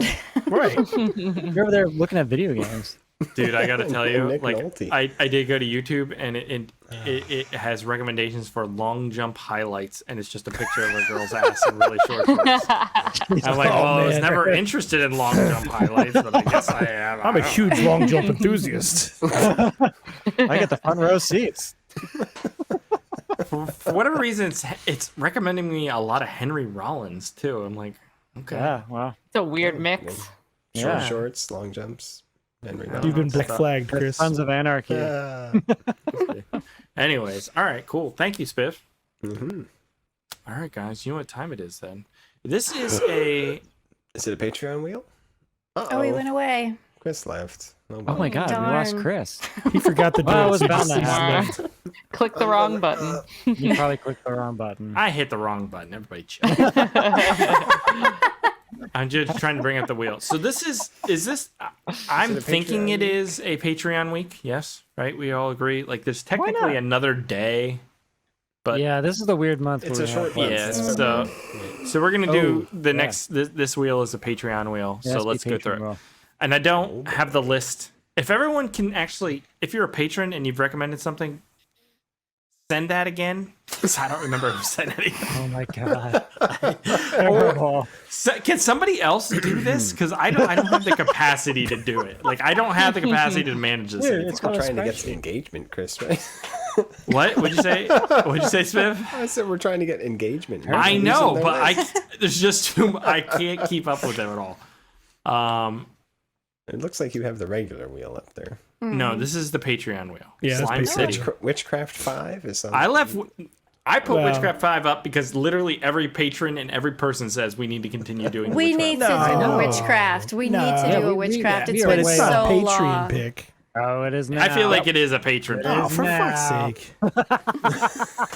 Right. You're over there looking at video games. Dude, I gotta tell you, Nick like Nolte. I did go to YouTube and it has recommendations for long jump highlights, and it's just a picture of a girl's ass in really short shorts. I'm like, well, I was man. never interested in long jump highlights, but I guess I am. I'm a huge long jump enthusiast. I get the front row seats. For whatever reason, it's recommending me a lot of Henry Rollins too. I'm like, okay. Yeah, well. It's a weird mix. Short Yeah. shorts, long jumps. Henry You've been Rollins. black flagged, Chris. Sons of Anarchy. Anyways, all right, cool. Thank you, Spiff. Mm-hmm. All right, guys, you know what time it is then. This is a Is it a Patreon wheel? Oh, he went away. Chris left. Oh my God, we lost darn. Chris. He forgot the Well, it was door. bound to happen. Click the wrong button. You probably clicked the wrong button. I hit the wrong button. Everybody chill. I'm just trying to bring up the wheel. So this is this? I'm thinking it is a Patreon week. Yes, right? We all agree. Like there's technically another day. But yeah, this is the weird month. It's where a we short have- month. Yeah, so we're gonna do the yeah. next. This wheel is a Patreon wheel. Yeah, So it's let's the go through Patreon it. wheel. And I don't have the list. If everyone can actually, if you're a patron and you've recommended something, send that again. Because I don't remember who said it. Oh my God. Or, can somebody else do this? Because I don't have the capacity to do it. Like I don't have the capacity to manage this. Dude, anymore. it's called a Trying to get spreadsheet. some engagement, Chris, right? What? What'd you say? What'd you say, Smith? I said we're trying to get engagement. I know, Using but their list. there's just too. I can't keep up with them at all. It looks like you have the regular wheel up there. No, this is the Patreon wheel. Yeah, that's Slime Patreon. City. Witchcraft 5 is something. I put Well- Witchcraft 5 up because literally every patron and every person says we need to continue doing We Witchcraft. need to No. do witchcraft. We No. need to Yeah, do we a need witchcraft. that. It's We are been But it's way not a so Patreon long. pick. Oh, it is now. I feel like it is a patron. Oh, pick. for now. fuck's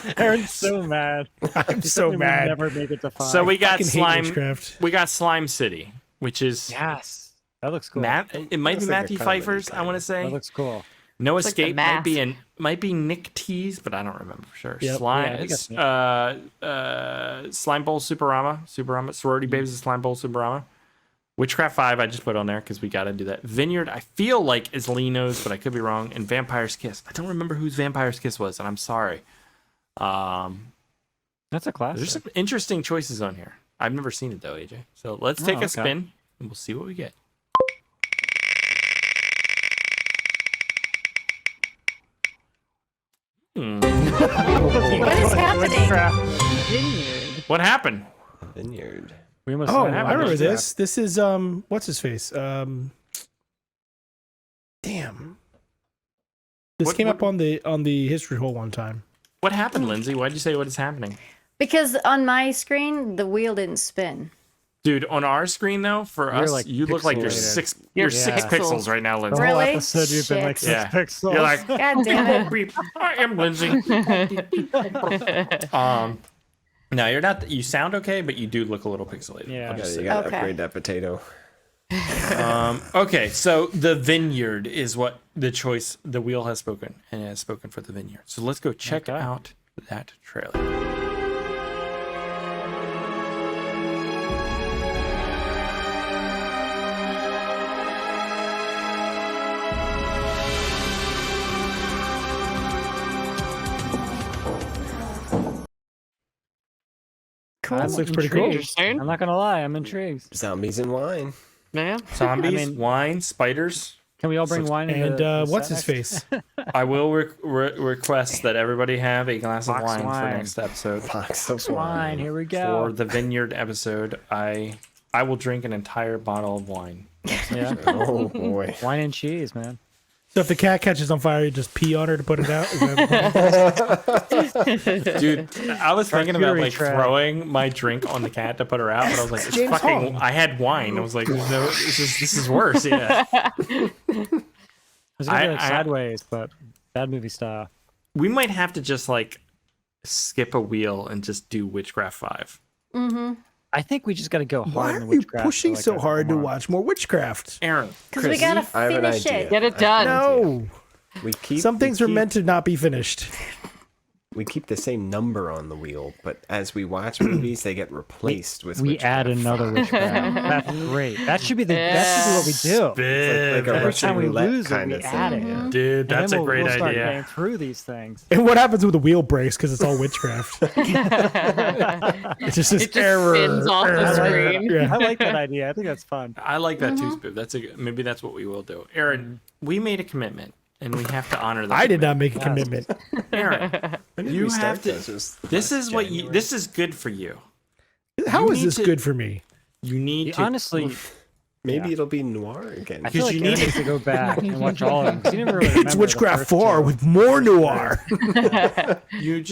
sake. Aaron's so mad. I'm so We mad. never make it to 5. So we got fucking hate slime. witchcraft. We got Slime City, which is Yes. That looks cool. It might be Looks like a Matthew comedy Pfeiffer's. I kind want to of. say That looks cool. No It's like The Escape might be Nick T's, but I don't remember for sure. Yep. Slime, Yeah, I think that's Slime Bowl Superama, Sorority Babes is Slime Bowl Superama. Witchcraft 5 I just put on there because we got to do that. Vineyard I feel like is Lino's, but I could be wrong. And Vampire's Kiss. I don't remember whose Vampire's Kiss was, and I'm sorry. That's a classic. There's some interesting choices on here. I've never seen it though, AJ. So let's take okay. a spin and we'll see what we get. What is happening? What happened? Vineyard. We must Oh, What happened? I remember What's that? this. This is what's his face? Damn. This What- came what- up on the history hole one time. What happened, Lindsay? Why'd you say what is happening? Because on my screen, the wheel didn't spin. Dude, on our screen though, for You're us, like you look like you're pixelated. you're You're 6 pixels. pixels right now, The Lindsay. whole Really? episode you've been like Shit. 6 pixels. You're like, God damn it. I am Lindsay. No, you're not. You sound okay, but you do look a little pixelated. Yeah. I'll Yeah, just you say. gotta Okay. upgrade that potato. Okay, so the vineyard is what the choice. The wheel has spoken, and it has spoken for the vineyard. So let's go check Okay. out that trailer. Cool. This looks pretty cool. Interesting. I'm not gonna lie, I'm intrigued. Zombies and wine. Yeah. Zombies, I mean- wine, spiders. Can we all bring wine into And the what's set his next- face? I will request that everybody have a glass of Box wine for wine. next episode. Box of Wine, here we go. For the vineyard episode, I will drink an entire bottle of wine. Yeah. Oh boy. Wine and cheese, man. So if the cat catches on fire, you just pee on her to put it out. Is that- Dude, I was thinking about Charcuterie like tray. throwing my drink on the cat to put her out, but I was like, it's James fucking. Hong. I had wine. I was like, no, this is worse. Yeah. It was gonna be like I- sideways, but bad movie style. We might have to just like skip a wheel and just do Witchcraft 5. Mm-hmm. I think we just gotta go hard Why in are the you witchcraft. pushing for, so like, a hard to month. watch more witchcraft? Aaron, Because we Chris, gotta I have an finish idea. it. Get it done. No. We keep Some things we are keep- meant to not be finished. We keep the same number on the wheel, but as we watch movies, they get replaced with. We Witchcraft. add another witchcraft. That's great. That should be what we do. Like a Every Russian time we roulette lose it, kind we of add thing. it. Yeah. dude, And that's then a great we'll start idea. getting through these things. And what happens when the wheel breaks because it's all witchcraft? It's just this It just error. spins off the error. screen. Yeah. I like that idea. I think that's fun. I like that too, Spoof. Maybe that's what we will do. Aaron, we made a commitment, and we have to honor that. I did not commitment. make a commitment. Aaron, When did you we start have to. this? It was This last is what January. This is good for you. How You is need this to- good for me? You need to Honestly, Maybe Yeah. it'll be noir again. I feel like you you need need to go back and watch all of them. 'cause you never really It's remember the Witchcraft first 4 two. with more noir. You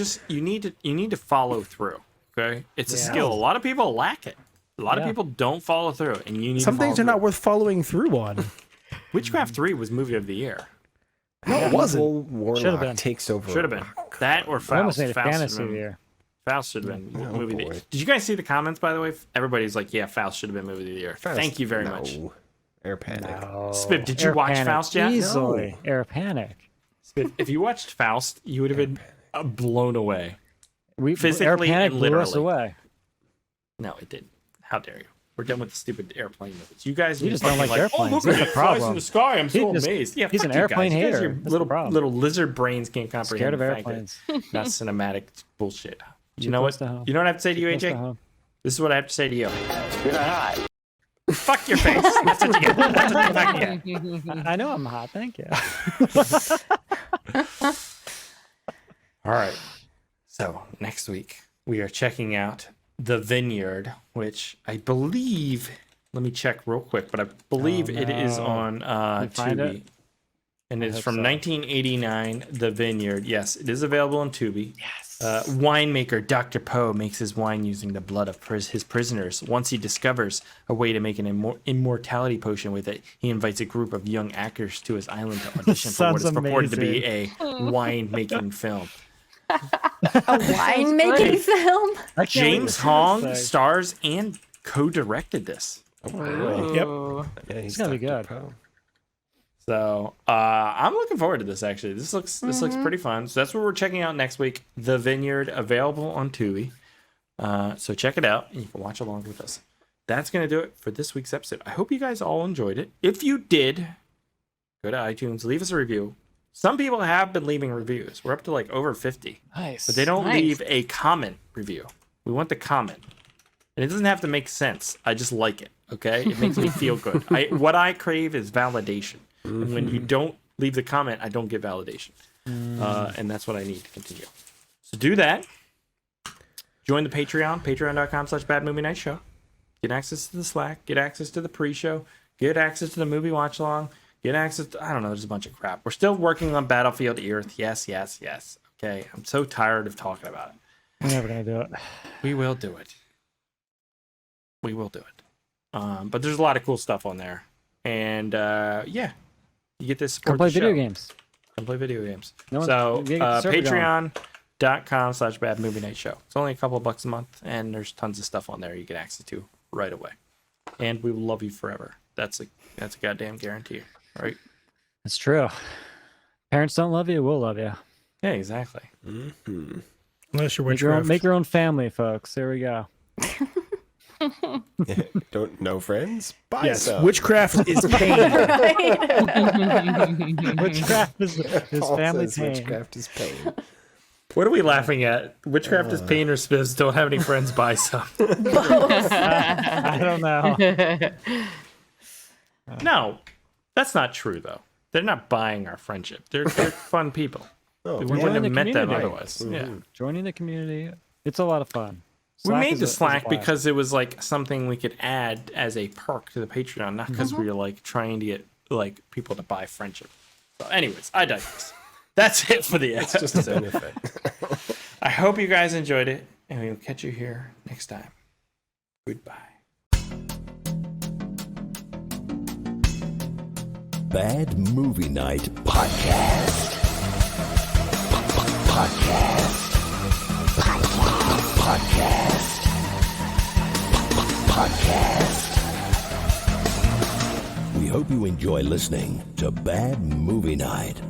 need to follow through. Okay, it's a Yeah. skill. A lot of people lack it. A lot of Yeah. people don't follow through, and you need. Some to follow things are not through. worth following through on. Witchcraft 3 was movie of the year. No, it wasn't. Warlock been. takes over. Should have been. That or I almost Faust. made a Faust fantasy should of the have year. Faust should have been movie of the boy. year. Did you guys see the comments, by the way? Everybody's like, yeah, Faust should have been movie of the year. Faust, Thank you very no. much. Air Panic. Spiv, did you Air watch Panic, Faust yet? Easily. Air Panic. Spiv, if you watched Faust, you would have been blown away. Air Physically Panic and blew us literally. away. No, it didn't. How dare you? We're done with the stupid airplane movies. You guys You are just don't fucking like airplanes. Oh, look That's at the it flies problem. in the sky. I'm so He's amazed. Yeah, he's fuck an you airplane guys. You guys, hater. your That's the little problem. little lizard brains can't comprehend Scared of the fact that airplanes. That's cinematic bullshit. You Too know close what? to home. You know what I have to say to you, Too close to AJ? home. This is what I have to say to you. Fuck your face. That's what you get. That's what you fucking get. I know I'm hot. Thank you. All right. So next week we are checking out The Vineyard, which I believe. Let me check real quick, but I believe it is on You find Tubi. it? And it's hope from so. 1989, The Vineyard. Yes, it is available on Tubi. Yes. Winemaker Dr. Poe makes his wine using the blood of his prisoners. Once he discovers a way to make an immortality potion with it, he invites a group of young actors to his island to audition for what Sounds is purported to be amazing. a wine-making film. A wine making film? I can't wait to James see Hong this thing. stars and co-directed this. Yep. Yeah, It's gonna be Dr. good. Poe. So I'm looking forward to this. Actually, this looks pretty fun. So that's what we're checking out next week. The Vineyard, available on Tubi. So check it out, and you can watch along with us. That's gonna do it for this week's episode. I hope you guys all enjoyed it. If you did, go to iTunes, leave us a review. Some people have been leaving reviews. We're up to like over 50, Nice. but they don't Nice. leave a comment review. We want the comment, and it doesn't have to make sense. I just like it. Okay, it makes me feel good. What I crave is validation. And when you don't leave the comment, I don't get validation. And that's what I need to continue. So do that. Join the Patreon, patreon.com/badmovienightshow. Get access to the Slack, get access to the pre-show, get access to the movie watch along, get access to, I don't know, there's a bunch of crap. We're still working on Battlefield Earth. Yes. Okay, I'm so tired of talking about it. We're never gonna do it. We will do it. But there's a lot of cool stuff on there. And yeah, you get this support Come play the video show. games. Come play video games. No So one's- you get the server going. patreon.com/badmovienightshow. It's only a couple of bucks a month, and there's tons of stuff on there you get access to right away. And we will love you forever. That's a goddamn guarantee, right? It's true. Parents don't love you, we'll love you. Yeah, exactly. Mm-hmm. Unless you're Make your, witchcraft. own, make your own family, folks. There we go. Don't know friends? Buy Yes, some. witchcraft is pain. Witchcraft is Paul family says pain. Witchcraft is pain. What are we laughing at? Witchcraft is pain or Spivs don't have any friends, buy some. I don't know. No, that's not true, though. They're not buying our friendship. They're fun people. Oh, We Join wouldn't the have met them community. otherwise. Yeah. Joining the community, it's a lot of fun. We Slack made is the a- is a Slack blast. because it was like something we could add as a perk to the Patreon, not because we were like trying to get like people to buy friendship. So, anyways, I digress. That's it for the It's just a benefit. I hope you guys enjoyed it, and we'll catch you here next time. Goodbye. Bad Movie Night Podcast. Podcast. We hope you enjoy listening to Bad Movie Night.